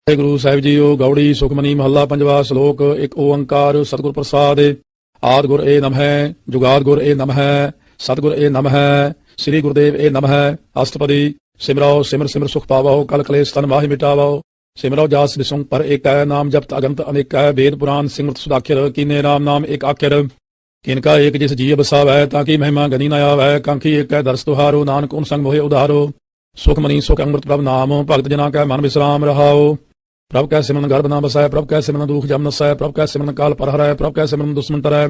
Guru Sahib JIO. Gauri Sukhmani ਮਹੱਲਾ ਪੰਜਵਾ। ਸ਼ਲੋਕ। ਇੱਕ ਓੰਕਾਰ ਸਤਿਗੁਰ ਪ੍ਰਸਾਦ। ਆਦਿ ਗੁਰ ਏ ਨਮః, ਜੁਗਾਦ ਗੁਰ ਏ ਨਮঃ, ਸਤਿਗੁਰ ਏ ਨਮঃ, ਸ੍ਰੀ ਗੁਰਦੇਵ ਏ ਨਮঃ। ਅਸ਼ਟਪਦੀ। ਸਿਮਰੋ ਸਿਮਰ ਸਿਮਰ ਸੁਖ ਪਾਵੋ, ਕਲ ਕਲੇਸ਼ ਤਨ ਮਾਹਿ ਮਿਟਾਵੋ। ਸਿਮਰੋ ਜਾਸ ਵਿਸੁੰਗ ਪਰ ਏਕੈ, ਨਾਮ ਜਪਤ ਅਗੰਤ ਅਨੇਕੈ। ਵੇਦ ਪੁਰਾਨ ਸਿਮਰਤ ਸੁਦਾਖਰ, ਕੀਨੇ ਰਾਮ ਨਾਮ ਏਕ ਆਖਰ। किनका एक जिस जी बसावै, ताकि महिमा गनी न आवै। कांखी एक दरस तुहारो, नानक उन संग मोहे उधारो। सुख मनी सुख अमृत प्रभ नाम, भगत जना कै मन विश्राम रहाओ। प्रभ कै सिमरन गर्भ न बसै, प्रभ कै सिमरन दुख जम नसै। प्रभ कै सिमरन काल पर हरै, प्रभ कै सिमरन दुश्मन तरै।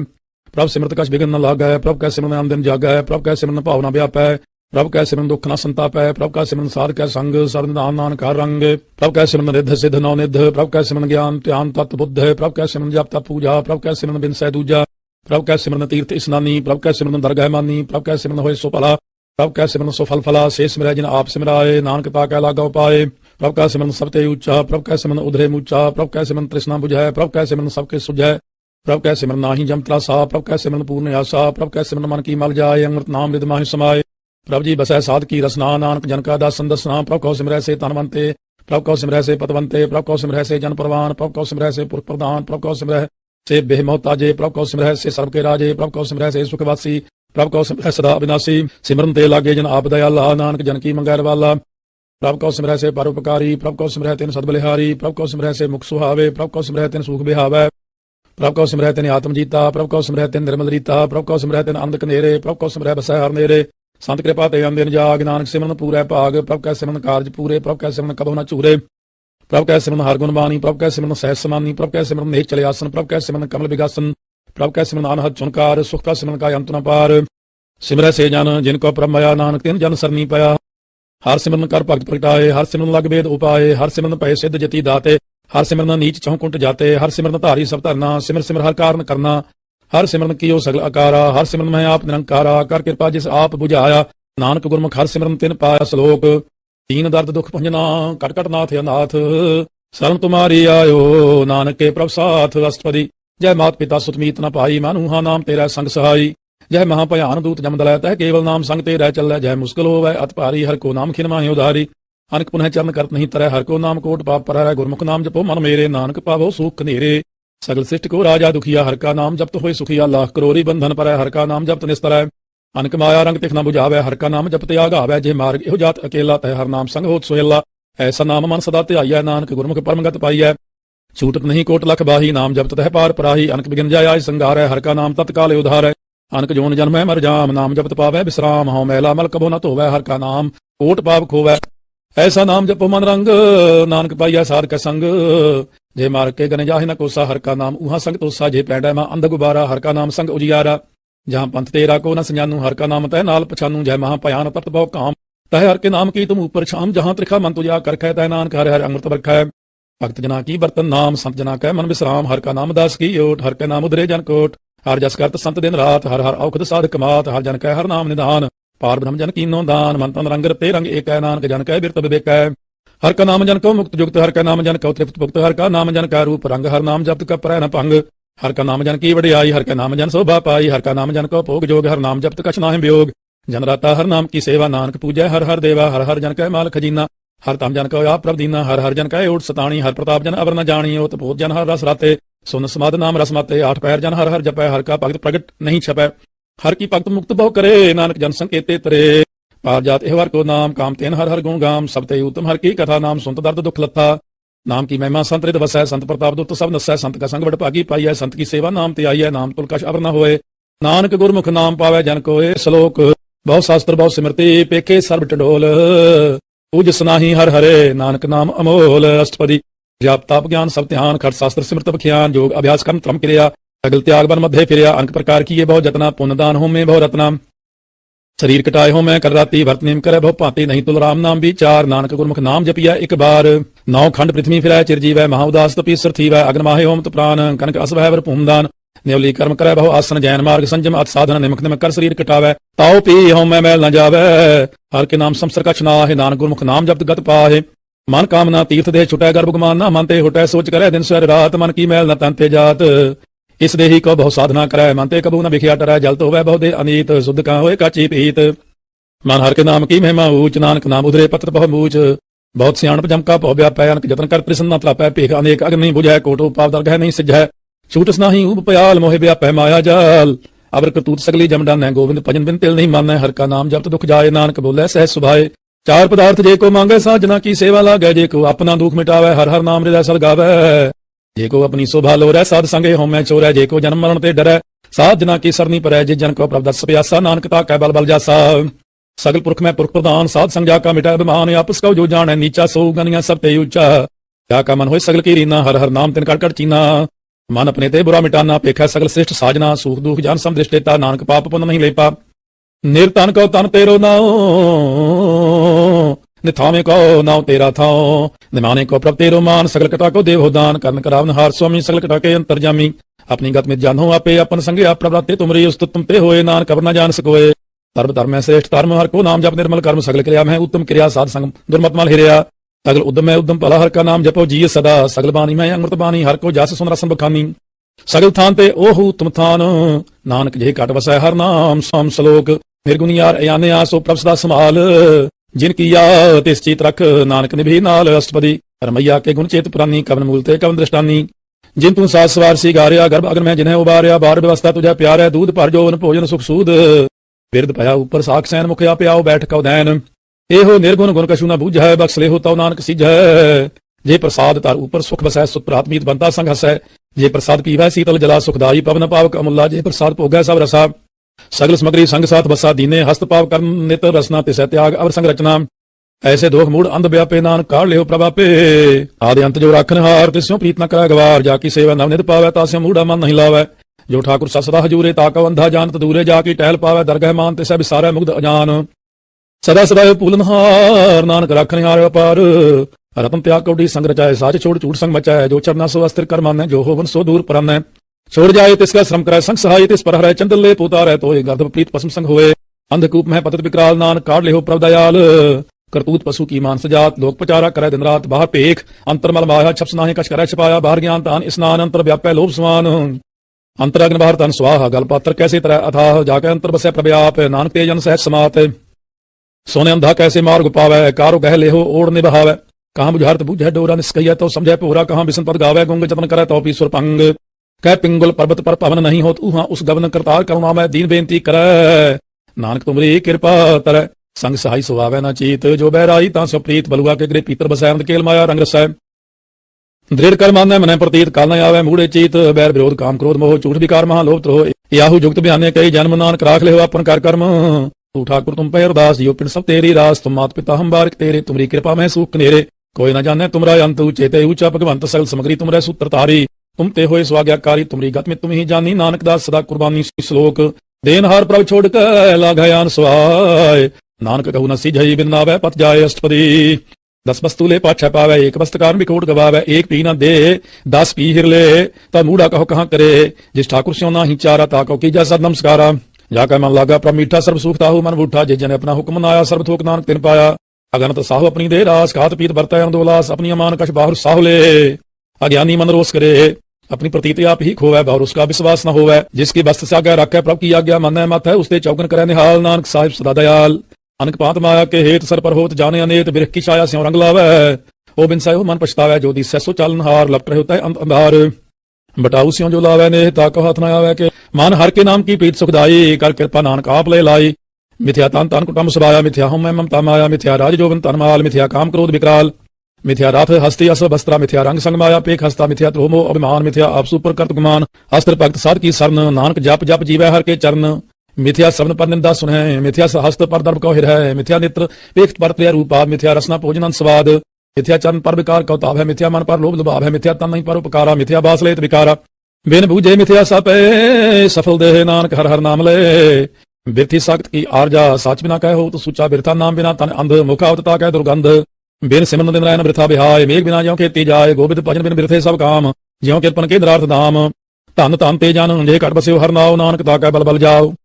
प्रभ सिमरत कछ बिघन न लागै, प्रभ कै सिमरन आन दिन जागै। प्रभ कै सिमरन भाव न व्यापै, प्रभ कै सिमरन दुख न संतापै। प्रभ कै सिमरन साध कै संग, सरन दान नानक हर रंग। प्रभ कै सिमरन रिद्ध सिद्ध नौ निध, प्रभ कै सिमरन ज्ञान ध्यान तत् बुद्ध। प्रभ कै सिमरन जप तप पूजा, प्रभ कै सिमरन बिन सै दूजा। प्रभ कै सिमरन तीर्थ स्नानी, प्रभ कै सिमरन दरगह मानी। प्रभ कै सिमरन होए सो भला, प्रभ कै सिमरन सो फल फला। से सिमरै जिन आप सिमराए, नानक ताकै लागा पाए। प्रभ कै सिमरन सब ते ऊंचा, प्रभ कै सिमरन उधरे मूचा। प्रभ कै सिमरन तृष्णा बुझै, प्रभ कै सिमरन सबके सुझै। प्रभ कै सिमरन नाहि जम त्रासा, प्रभ कै सिमरन पूर्ण आसा। प्रभ कै सिमरन मन की मल जाए, अमृत नाम रिद माहि समाए। प्रभ जी बसै साध की रसना, नानक जन का दासन दसना। प्रभ को सिमरै से तनवंते, प्रभ को सिमरै से पतवंते। प्रभ को सिमरै से जन प्रवान, प्रभ को सिमरै से पुरख प्रधान। प्रभ को सिमरै से बेहमोताजे, प्रभ को सिमरै से सर्व के राजे। प्रभ को सिमरै से सुखवासी, प्रभ को सिमरै सदा अविनाशी। सिमरन ते लागे जन आप दयाला, नानक जन की मंगैर वाला। प्रभ को सिमरै से परोपकारी, प्रभ को सिमरै तिन सदबलिहारी। प्रभ को सिमरै से मुख सुहावे, प्रभ को सिमरै तिन सुख बिहावै। प्रभ को सिमरै तिन आत्म जीता, प्रभ को सिमरै तिन निर्मल रीता। प्रभ को सिमरै तिन आनंद कनेरे, प्रभ को सिमरै बसै हर नेरे। संत कृपा ते अंदिन जाग, नानक सिमरन पूरै भाग। प्रभ कै सिमरन कारज पूरे, प्रभ कै सिमरन कबहु न चूरे। प्रभ कै सिमरन हर गुण बानी, प्रभ कै सिमरन सहज समानी। प्रभ कै सिमरन नेक चले आसन, प्रभ कै सिमरन कमल विगासन। प्रभ कै सिमरन अनहद चुनकार, सुख का सिमरन का अंत न पार। सिमरै से जन जिनको प्रभ माया, नानक तिन जन सरनी पाया। हर सिमरन कर भगत प्रगटाए, हर सिमरन लग भेद उपाए। हर सिमरन भय सिद्ध जति दाते, हर सिमरन नीच चौकुंट जाते। हर सिमरन धारी सब धरना, सिमर सिमर हर कारण करना। हर सिमरन कियो सगल अकारा, हर सिमरन मैं आप निरंकारा। कर कृपा जिस आप बुझाया, नानक गुरमुख हर सिमरन तिन पाया। श्लोक। दीन दर्द दुख भंजना, कट कट नाथ अनाथ। शरण तुम्हारी आयो, नानक के प्रभ साथ। अष्टपदी। जय मात पिता सुत मीत न पाई, मानूहा नाम तेरा संग सहाई। जय महाभयान दूत जम दलै, तह केवल नाम संग तेरा चलै। जय मुश्किल होवै अत भारी, हर को नाम खिन माहि उधारी। अनक पुनः चरण करत नहीं तरह, हर को नाम कोट पाप पर है। गुरमुख नाम जपो मन मेरे, नानक पावो सुख नेरे। सगल सृष्टि को राजा दुखिया, हर का नाम जपत होए सुखिया। लाख करोरी बंधन पर है, हर का नाम जपत निस्तर। अनक माया रंग तिख न बुझावै, हर का नाम जपत आगावै। जे मार्ग इहो जात अकेला, तह हर नाम संग होत सोहेला। ऐसा नाम मन सदा ध्याइयै, नानक गुरमुख परमगत पाइयै। छूटत नहीं कोट लख बाही, नाम जपत तह पार पराही। अनक बिघन जाय आय संगारै, हर का नाम तत्काल उधारै। अनक जोन जन्मै मर जाम, नाम जपत पावै विश्राम। हौ मैला मल कबो न धोवै, हर का नाम कोट पाप खोवै। ऐसा नाम जपो मन रंग, नानक पाइयै साध कै संग। जे मार्ग के गने जाहि न कोसा, हर का नाम उहाँ संग तोसा। जे पैंडै मां अंध गुबारा, हर का नाम संग उजियारा। जहाँ पंथ तेरा को न संजानू, हर का नाम तह नाल पछानू। जय महा भयान तप्त बहु काम, तह हर के नाम की तुम ऊपर छाम। जहाँ त्रिखा मन तुझा करखै, तह नानक हर हर अमृत बरखै। भक्त जना की बर्तन नाम, संत जना कै मन विश्राम। हर का नाम दास की ओट, हर के नाम उधरे जन कोट। हर जस करत संत दिन रात, हर हर औखद साधक मात। हर जन कै हर नाम निधान, पार ब्रह्म जन कीनो दान। मन तन रंग रते रंग एकै, नानक जन कै बिरत विवेकै। हर का नाम जन को मुक्त जुक्त, हर का नाम जन को तृप्त भुक्त। हर का नाम जन का रूप रंग, हर नाम जपत कप परै न भंग। हर का नाम जन की वडियाई, हर का नाम जन शोभा पाई। हर का नाम जन को भोग जोग, हर नाम जपत कछ नाहि वियोग। जन राता हर नाम की सेवा, नानक पूजै हर हर देवा। हर हर जन कै माल खजीना, हर तम जन को आप प्रभ दीना। हर हर जन कै ओट सताणी, हर प्रताप जन अवर न जानी। ओत पोत जन हर रस राते, सुन समाद नाम रस माते। आठ पैर जन हर हर जपै, हर का भगत प्रगट नहीं छपै। हर की भगत मुक्त बहु करे, नानक जन संकेते तरे। पार जात एह हर को नाम, काम तेन हर हर गुण गाम। सब ते उत्तम हर की कथा, नाम सुनत दर्द दुख लत्था। नाम की महिमा संत रिद वसै, संत प्रताप दुत सब नसै। संत का संग बड़ भागी पाइयै, संत की सेवा नाम ते आइयै। नाम तुल कछ अवर न होए, नानक गुरमुख नाम पावै जन कोय। श्लोक। बहु शास्त्र बहु सिमरति, पेखे सर्ब टडोल। पूज सनाही हर हरे, नानक नाम अमोल। अष्टपदी। जाप ताप ज्ञान सब ध्यान, खट शास्त्र सिमरत बख्यान। योग अभ्यास कर्म त्रम क्रिया, सगल त्याग बन मध्य फिरिया। अनक प्रकार की ये बहु जतना, पुण्य दान हो में बहु रत्ना। शरीर कटाए हो मैं कर राती, भरत नेम करे बहु भांति। नहीं तुल राम नाम विचार, नानक गुरमुख नाम जपिया एक बार। नौ खंड पृथ्वी फिरै चिरजीवै, महा उदास तपीसर थीवै। अग्न माहे होम त प्राण, कनक अस वै वर भूमदान। न्योली कर्म करे बहु आसन, जैन मार्ग संजम अत साधन। निमक निमक कर शरीर कटावै, ताओ पी हो मैं मैल न जावै। हर के नाम संसर कछ नाहि, नानक गुरमुख नाम जपत गत पाहे। मन कामना तीर्थ दे छुटै, गर्भ गुमान न मन ते हुटै। सोच करे दिन सवेर रात, मन की मैल न तन ते जात। इस देही को बहु साधना करै, मन ते कबू न बिखिया टरै। जल तो वै बहु दे अनीत, शुद्ध का होए काची पीत। मन हर के नाम की महिमा ऊंच, नानक नाम उधरे पत्र बहु मूच। ਬਹੁਤ ਸਿਆਣਪ ਜਮਕਾ ਭਉ ਵਿਆਪੈ ਅਨਕ ਜਤਨ ਕਰ ਤ੍ਰਿਸ਼ਨ ਨਾ ਤਰਾਪੈ ਭੇਖ ਅਨੇਕ ਅਗਨ ਨਹੀਂ ਬੁਝੈ ਕੋਟ ਉਪਾਵ ਦਰਗਹਿ ਨਹੀਂ ਸਿਜੈ ਛੂਟਸ ਨਾਹੀ ਊਪ ਪਿਆਲ ਮੋਹਿ ਵਿਆਪੈ ਮਾਇਆ ਜਾਲ ਅਬਰ ਕਰਤੂਤ ਸਗਲੀ ਜਮ ਡਾਨੈ ਗੋਬਿੰਦ ਭਜਨ ਬਿਨ ਤਿਲ ਨਹੀਂ ਮਾਨੈ ਹਰ ਕਾ ਨਾਮ ਜਪਤ ਦੁਖ ਜਾਏ ਨਾਨਕ ਬੋਲੇ ਸਹਿ ਸੁਭਾਏ ਚਾਰ ਪਦਾਰਥ ਜੇ ਕੋ ਮੰਗੇ ਸਾਜਨਾ ਕੀ ਸੇਵਾ ਲਾਗੈ ਜੇ ਕੋ ਆਪਣਾ ਦੁਖ ਮਿਟਾਵੈ ਹਰ ਹਰ ਨਾਮ ਹਿਰਦੈ ਸਦ ਗਾਵੈ ਜੇ ਕੋ ਆਪਣੀ ਸੋਭਾ ਲੋਰੈ ਸਾਧ ਸੰਗੇ ਹੋਮੈ ਚੋਰੈ ਜੇ ਕੋ ਜਨਮ ਮਰਨ ਤੇ ਡਰੈ ਸਾਜਨਾ ਕੀ ਸਰਨੀ ਪਰੈ ਜੇ ਜਨ ਕੋ ਪ੍ਰਭ ਦਸ ਪਿਆਸਾ ਨਾਨਕ ਤਾ ਕੈ ਬਲ ਬਲ ਜਾਸਾ सगल पुरख में पुरख प्रधान साध संग जाका मिटाय अभिमान आपस का जो जाने नीचा सो गनिया सब ते ऊंचा क्या का मन होए सगल की रीना हर हर नाम तिन कड़ चीना मन अपने ते बुरा मिटाना पेखा सगल श्रेष्ठ साजना सुख दुख जान सम दृष्टेता नानक पाप पुन नहीं ले पा निर्तन को तन तेरो नाओ निथामे को नाओ तेरा थाओ निमाने को प्रभ तेरो मान सगल कटा को देव हो दान कर्ण करावन हार स्वामी सगल कटा के अंतर्जामी अपनी गत में जानो आपे अपन संगे आप प्रभु तुमरी उस्तुत तुम पे होए नानक अब न जान सकोए धर्म धर्म है श्रेष्ठ धर्म हर को नाम जप निर्मल कर्म सगल क्रिया में उत्तम क्रिया साध संग दुर्मत मल हिरिया सगल उद्यम है उद्यम भला हर का नाम जपो जी सदा सगल बानी में अमृत बानी हर को जास सुन रसन बखानी सगल थान ते ओहु तुम थान नानक जे काट वसै हर नाम सम सलोक निर्गुणी यार अयाने आसो प्रभ सदा संभाल जिन की या तिस चीत रख नानक निभि नाल अष्टपदी रमैया के गुण चेत पुरानी कवन मूल ते कवन दृष्टानी जिन तू सात सवार सी गारिया गर्भ अग्न में जिन्हें उबारिया बार व्यवस्था तुझे प्यार है दूध पर जोन भोजन सुख सूद बिरद पया ऊपर साख सैन मुखिया प्याओ बैठ कौ दैन एहो निर्गुण गुण कछु न बूझ है बख्श ले हो तौ नानक सिझ है जे प्रसाद तार ऊपर सुख बसै सुत प्रातमीत बनता संग हसै जे प्रसाद पीवै शीतल जला सुखदाई पवन पावक अमुल्ला जे प्रसाद भोगै सब रसा सगल समग्री संग साथ बसा दीने हस्त पाव कर्म नित रसना तिसै त्याग अवर संग रचना ऐसे दोख मूड अंध व्यापे नानक काढ़ लियो प्रभापे आदि अंत जो राखन हार तिस्यों प्रीत न करै गवार जाकी सेवा नवनित पावै तास्यों मूढ़ा मन नहीं लावै जो ठाकुर ससदा हजूरे ताका अंधा जानत दूरे जाकी टहल पावे दरगह मान तिसै बिसारै मुग्ध अजान सदा सदा पूलनहार नानक राखन हार अपार रतन त्याग कौडी संग रचाए साच छोड़ चूड़ संग मचाए जो चरना सो अस्थिर कर मानै जो होवन सो दूर परम छोड़ जाए तिसका श्रम करे संग सहाय तिस पर हरै चंदन ले पोता रह तो गर्भ प्रीत पसम संग होए अंधकूप में पतित विकराल नानक काढ़ लेहो प्रभ दयाल करतूत पशु की मान सजात लोक पचारा करे दिन रात बाहर पेख अंतरमल माया छप्स नाहि कछ करे छिपाया बाहर ज्ञान तान स्नान अंतर व्यापै लोभ समान अंतरग्न बाहर तन स्वाहा गल पात्र कैसे तरह अथाह जाके अंतर बसै प्रव्याप नानक तेजन सहज समात सोने अंधा कैसे मार्ग पावै कारो गह लेहो ओढ़ निबहावै कहाँ बुझारत बुझै डोरा निस्कैया तो समझै पोरा कहाँ बिसन पद गावै गुंग जतन करे तो पीश्वर पंग कह पिंगुल पर्वत पर पवन नहीं होत उहाँ उस गवन करतार करुणा में दीन बेनती करे नानक तुमरी कृपा तरह संग सहाय सुहावै न चीत जो बहराई ता सो प्रीत बलुआ के गृह पीतर बसै केल माया रंग रसै दृढ़ कर मानै मन प्रतीत काल न आवे मूढ़े चीत बैर विरोध काम क्रोध मोह झूठ विकार महा लोभ त्रोह याहू जुगत बयाने कई जन्म नानक राख ले हो अपन कर कर्म तू ठाकुर तुम पे अरदास जियो पिंड सब तेरी रास तुम मात पिता हम बारिक तेरे तुमरी कृपा में सुख नेरे कोई न जाने तुमरा अंत चेते ऊंचा भगवंत सगल समग्री तुमरे सूत्र तारी तुम ते होए स्वाज्ञाकारी तुमरी गत में तुम ही जानी नानक दास सदा कुर्बानी श्लोक देनहार प्रभ छोड़ कर लाघयान स्वाय नानक कहू न सिझई बिन नावै पत जाए अष्टपदी 10 वस्तु ले पाछा पावे एक वस्तकार बिकोट गवावे एक पी न दे 10 पी हिर ले ता मूढ़ा कहो कहाँ करे जिस ठाकुर स्यों ना ही चारा ताको की जा सद नमस्कारा जाकर मन लागा प्रभ मीठा सर्व सुख ताहु मन बूठा जे जने अपना हुक्म नाया सर्व थोक नानक तिन पाया अगनत साहु अपनी दे रास खात पीत बरतै अंदोलास अपनी अमान कछ बाहुर साहु ले अज्ञानी मन रोस करे अपनी प्रतीति आप ही खोवै बाहुर उसका विश्वास न होवै जिसकी वस्त से आज्ञा रखै प्रभ की आज्ञा मानै मत है उसते चौगन करे निहाल नानक साहिब सदा दयाल अनक पात माया के हेत सर पर होत जाने अनेत बिरख की छाया स्यों रंग लावै ओ बिन सयो मन पछतावै जो दिसै सो चालन हार लपट रहे होता है अंधार बटाऊ स्यों जो लावै ने ताको हाथ न आवे के मान हर के नाम की प्रीत सुखदाई कर कृपा नानक आप ले लाई मिथ्या तन तन कुटुंब सबाया मिथ्या हम ममता माया मिथ्या राज जोबन तन माल मिथ्या काम क्रोध विकराल मिथ्या राथ हस्ती अस वस्त्रा मिथ्या रंग संग माया पेख हस्ता मिथ्या त्रोमो अभिमान मिथ्या आपसु पर कर्त गुमान अस्त्र भक्त साध की सरन नानक जप जप जीवै हर के चरण मिथ्या श्रवण पर निंदा सुनै मिथ्या हस्त पर दर्भ कौ हिरहै मिथ्या नेत्र पेख पर प्रिय रूपा मिथ्या रसना भोजन स्वाद मिथ्या चरण पर विकार कौताव है मिथ्या मन पर लोभ लुभाव है मिथ्या तन नहीं पर उपकारा मिथ्या बास लेत विकारा बिन बूझे मिथ्या सपे सफल देह नानक हर हर नाम ले बिरथी सख्त की आरजा साच बिना कह हो तो सूचा बिरथा नाम बिना तन अंध मुख अवतता कह दुर्गंध बिन सिमरन दिन रायन बिरथा बिहाय मेघ बिना ज्यों खेती जाए गोबिंद भजन बिन बिरथे सब काम ज्यों किरपन के निरार्थ धाम धन धन ते जान जे कट बस्यो हर नाव नानक ताकै बल बल जाओ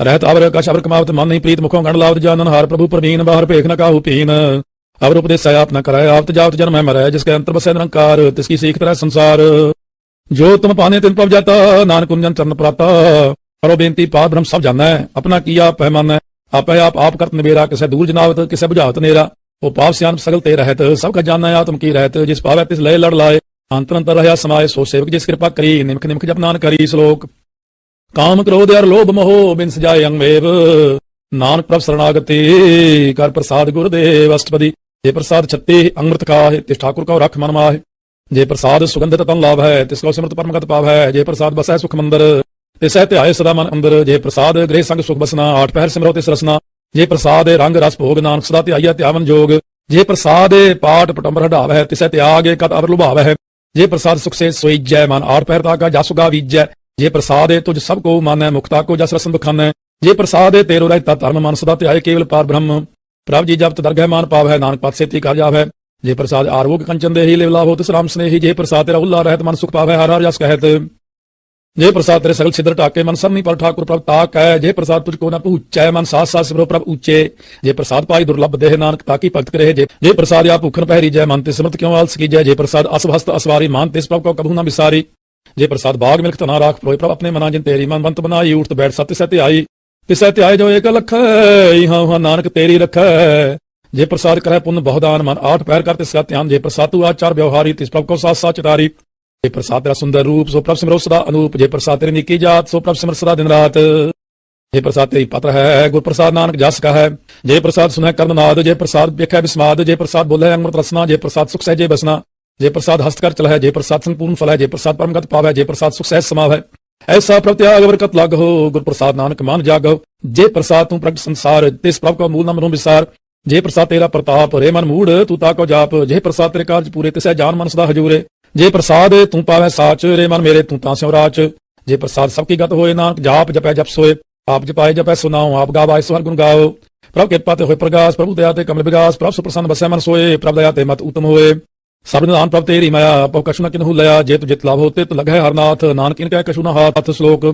रहत अवर कश अवर कमावत मन नहीं प्रीत मुखों गण लावत जानन हार प्रभु प्रवीण बाहर पेख न काहू पीन अवर उपदेश आप न कराए आवत जावत जन्म है मरै जिसके अंतर बसे निरंकार तिसकी सीख तरह संसार जो तुम पाने तिन पव जाता नानक कुंजन चरण प्राता करो बेनती पाद ब्रह्म सब जाना है अपना किया पैमान है आप करत निबेरा किसे दूर जनावत किसे बुझावत नेरा ਉਹ ਪਾਪ ਸਿਆਣਪ ਸਗਲ ਤੇ ਰਹਿਤ, ਸਭ ਕਾ ਜਾਣੈ ਆਤਮ ਕੀ ਰਹਿਤ, ਜਿਸ ਪਾਵੈ ਤਿਸ ਲਏ ਲੜ ਲਾਏ, ਅੰਤਰ ਅੰਤਰ ਰਹਿਆ ਸਮਾਏ, ਸੋ ਸੇਵਕ ਜਿਸ ਕਿਰਪਾ ਕਰੀ, ਨਿਮਖ ਨਿਮਖ ਜਪ ਨਾਨਕ ਕਰੀ। ਸ਼ਲੋਕ। ਕਾਮ ਕ੍ਰੋਧ ਅਰ ਲੋਭ ਮੋਹ ਬਿਨ ਸਜਾਏ ਅੰਗਵੇਵ, ਨਾਨਕ ਪ੍ਰਭ ਸਰਣਾਗਤੀ ਕਰ ਪ੍ਰਸਾਦ ਗੁਰਦੇਵ। ਅਸ਼ਟਪਦੀ। ਜੇ ਪ੍ਰਸਾਦ ਛੱਤੀ ਅੰਮ੍ਰਿਤ ਖਾਹਿ, ਤਿਸ ਠਾकुर ਕਉ ਰਖ ਮਨ ਮਾਹਿ, ਜੇ ਪ੍ਰਸਾਦ ਸੁਗੰਧਿਤ ਤਨ ਲਾਭ ਹੈ, ਤਿਸ ਕਉ ਸਿਮਰਤ ਪਰਮਗਤ ਪਾਵ ਹੈ, ਜੇ ਪ੍ਰਸਾਦ ਬਸੈ ਸੁਖ ਮੰਦਰ, ਤਿਸੈ ਧਿਆਏ ਸਦਾ ਮਨ ਅੰਦਰ, ਜੇ ਪ੍ਰਸਾਦ ਗ੍ਰਹਿ ਸੰਗ ਸੁਖ ਬਸਨਾ, ਆਠ ਪਹਿਰ ਸਿਮਰੋ ਤਿਸ ਰਸਨਾ, ਜੇ ਪ੍ਰਸਾਦ ਰੰਗ ਰਸ ਭੋਗ, ਨਾਨਕ ਸਦਾ ਧਿਆਈਐ ਧਿਆਵਨ ਜੋਗ, ਜੇ ਪ੍ਰਸਾਦ ਪਾਟ ਪਟੰਬਰ ਹਢਾਵੈ, ਤਿਸੈ ਤਿਆਗ ਕਤ ਅਵਰ ਲੁਭਾਵੈ, ਜੇ ਪ੍ਰਸਾਦ ਸੁਖ ਸੇ ਸੋਈਜੈ, ਮਨ ਆਠ ਪਹਿਰ ਤਾਕਾ ਜਸ ਗਾ ਵੀਜੈ, ਜੇ ਪ੍ਰਸਾਦ ਤੁਝ ਸਭ ਕੋ ਮਾਨੈ, ਮੁਖਤਾ ਕੋ ਜਸ ਰਸਨ ਬਖਾਨੈ, ਜੇ ਪ੍ਰਸਾਦ ਤੇਰੋ ਰਹਿਤਾ ਧਰਮ, ਮਨ ਸਦਾ ਧਿਆਏ ਕੇਵਲ ਪਾਰ ਬ੍ਰਹਮ, ਪ੍ਰਭ ਜੀ ਜਪਤ ਦਰਗਹਿ ਮਾਨ ਪਾਵੈ, ਨਾਨਕ ਪਤ ਸੇਤੀ ਕਰ ਜਾਵੈ, ਜੇ ਪ੍ਰਸਾਦ ਆਰੋਗ ਕੰਚਨ ਦੇਹੀ ਲਿਵ ਲਾਭੋ ਤਿਸ ਰਾਮ ਸਨੇਹੀ, ਜੇ ਪ੍ਰਸਾਦ ਤੇਰਾ ਹੁਲਾ ਰਹਿਤ ਮਨ ਸੁਖ ਪਾਵੈ, ਹਰ ਹਰ ਜਸ ਕਹਿਤ, ਜੇ ਪ੍ਰਸਾਦ ਤੇਰੇ ਸਗਲ ਛਿਦਰ ਢਾਕੇ, ਮਨ ਸਰਨੀ ਪਰ ਠਾकुर ਪ੍ਰਭ ਤਾਕ ਹੈ, ਜੇ ਪ੍ਰਸਾਦ ਤੁਝ ਕੋ ਨ ਪਹੁੰਚੈ, ਮਨ ਸਾਥ ਸਾਥ ਸਿਮਰੋ ਪ੍ਰਭ ਉੱਚੇ, ਜੇ ਪ੍ਰਸਾਦ ਪਾਈ ਦੁਰਲਭ ਦੇਹ, ਨਾਨਕ ਤਾਕੀ ਭਗਤ ਕਰੇ, ਜੇ ਪ੍ਰਸਾਦ ਆ ਭੁਖਨ ਪਹਿਰੀ ਜੈ, ਮਨ ਤੇ ਸਿਮਰਤ ਕਿਉ ਆਲਸ ਕੀਜੈ, ਜੇ ਪ੍ਰਸਾਦ ਅਸਵਸਤ ਅਸਵਾਰੀ, ਮਾਨ ਤਿਸ ਪ੍ਰਭ ਕੋ ਕਬਹੂ ਨ ਵਿਸਾਰੀ, ਜੇ ਪ੍ਰਸਾਦ ਬਾਗ ਮਿਲਖ ਤਨਾ ਰਾਖ ਪ੍ਰੋਇ, ਪ੍ਰਭ ਆਪਣੇ ਮਨਾ ਜਿਨ ਤੇਰੀ ਮਨ ਬੰਤ ਬਨਾਈ, ਊਠਤ ਬੈਠ ਸਤਿ ਸਤਿ ਆਈ, ਤਿਸੈ ਧਿਆਏ ਜੋ ਏਕ ਲਖੈ, ਇਹਾਂ ਉਹਾਂ ਨਾਨਕ ਤੇਰੀ ਰਖੈ, ਜੇ ਪ੍ਰਸਾਦ ਕਰੈ ਪੁੰਨ ਬਹੁਦਾਨ, ਮਨ ਆਠ ਪਹਿਰ ਕਰ ਤਿਸ ਕਾ ਧਿਆਨ, ਜੇ ਪ੍ਰਸਾਦ ਤੂ ਆਚਾਰ ਵਿਵਹਾਰੀ, ਤਿਸ ਪ੍ਰਭ ਕੋ ਸਾਥ ਸਾਥ ਚਿਤਾਰੀ, ਜੇ ਪ੍ਰਸਾਦ ਤੇਰਾ ਸੁੰਦਰ ਰੂਪ, ਸੋ ਪ੍ਰਭ ਸਿਮਰੋ ਸਦਾ ਅਨੂਪ, ਜੇ ਪ੍ਰਸਾਦ ਤੇਰੀ ਨਿੱਕੀ ਜਾਤ, ਸੋ ਪ੍ਰਭ ਸਿਮਰ ਸਦਾ ਦਿਨ ਰਾਤ, ਜੇ ਪ੍ਰਸਾਦ ਤੇਰੀ ਪਤਰ ਹੈ, ਗੁਰ ਪ੍ਰਸਾਦ ਨਾਨਕ ਜਸ ਕਾ ਹੈ, ਜੇ ਪ੍ਰਸਾਦ ਸੁਨੈ ਕਰਮ ਨਾਦ, ਜੇ ਪ੍ਰਸਾਦ ਵੇਖੈ ਬਿਸਮਾਦ, ਜੇ ਪ੍ਰਸਾਦ ਬੋਲੇ ਅੰਮ੍ਰਿਤ ਰਸਨਾ, ਜੇ ਪ੍ਰਸਾਦ ਸੁਖ ਸਹਿਜੇ ਬਸਨਾ, ਜੇ ਪ੍ਰਸਾਦ ਹਸਤ ਕਰ ਚਲੈ, ਜੇ ਪ੍ਰਸਾਦ ਸੰਪੂਰਨ ਫਲ ਹੈ, ਜੇ ਪ੍ਰਸਾਦ ਪਰਮਗਤ ਪਾਵੈ, ਜੇ ਪ੍ਰਸਾਦ ਸੁਖ ਸਹਿਜ ਸਮਾਵੈ, ਐਸਾ ਪ੍ਰਭ ਤਿਆਗ ਬਰਕਤ ਲਗ ਹੋ, ਗੁਰ ਪ੍ਰਸਾਦ ਨਾਨਕ ਮਨ ਜਾਗੋ, ਜੇ ਪ੍ਰਸਾਦ ਤੂੰ ਪ੍ਰਗਟ ਸੰਸਾਰ, ਤਿਸ ਪ੍ਰਭ ਕੋ ਮੂਲ ਨ ਮਨੋ ਵਿਸਾਰ, ਜੇ ਪ੍ਰਸਾਦ ਤੇਰਾ ਪ੍ਰਤਾਪ, ਰੇ ਮਨ ਮੂੜ ਤੂੰ ਤਾਕੋ ਜਾਪ, ਜੇ ਪ੍ਰਸਾਦ ਤੇਰੇ ਕਾਰਜ ਪੂਰੇ, ਤਿਸੈ ਜਾਨ ਮਨ ਸਦਾ ਹਜੂਰੇ, ਜੇ ਪ੍ਰਸਾਦ ਤੂੰ ਪਾਵੈ ਸਾਚ, ਰੇ ਮਨ ਮੇਰੇ ਤੂੰ ਤਾਂ ਸਿਉ ਰਾਚ, ਜੇ ਪ੍ਰਸਾਦ ਸਭ ਕੀ ਗਤ ਹੋਏ, ਨਾਨਕ ਜਾਪ ਜਪੈ ਜਪ ਸੋਏ, ਆਪ ਜਪਾਏ ਜਪੈ ਸੁਨਾਉ, ਆਪ ਗਾਵਾਏ ਸਵਰ ਗੁਣ ਗਾਓ, ਪ੍ਰਭ ਕਿਰਪਾ ਤੇ ਹੋਏ ਪ੍ਰਗਾਸ, ਪ੍ਰਭੂ ਦਇਆ ਤੇ ਕਮਲ ਵਿਗਾਸ, ਪ੍ਰਭ ਸੁਪ੍ਰਸੰਨ ਬਸੈ ਮਨ ਸੋਏ, ਪ੍ਰਭ ਦਇਆ ਤੇ ਮਤ ਉਤਮ ਹੋਏ, ਸਭ ਨਿਦਾਨ ਪ੍ਰਭ ਤੇਰੀ ਮਾਇਆ, ਪਉ ਕਛੁ ਨ ਕਿਨਹੂ ਲਿਆ, ਜੇ ਤੂ ਜਿਤ ਲਾਭੋ ਤਿਤ ਲਗੈ ਹਰਨਾਥ, ਨਾਨਕ ਇਨ ਕੈ ਕਛੁ ਨ ਹਾਥ। ਸ਼ਲੋਕ।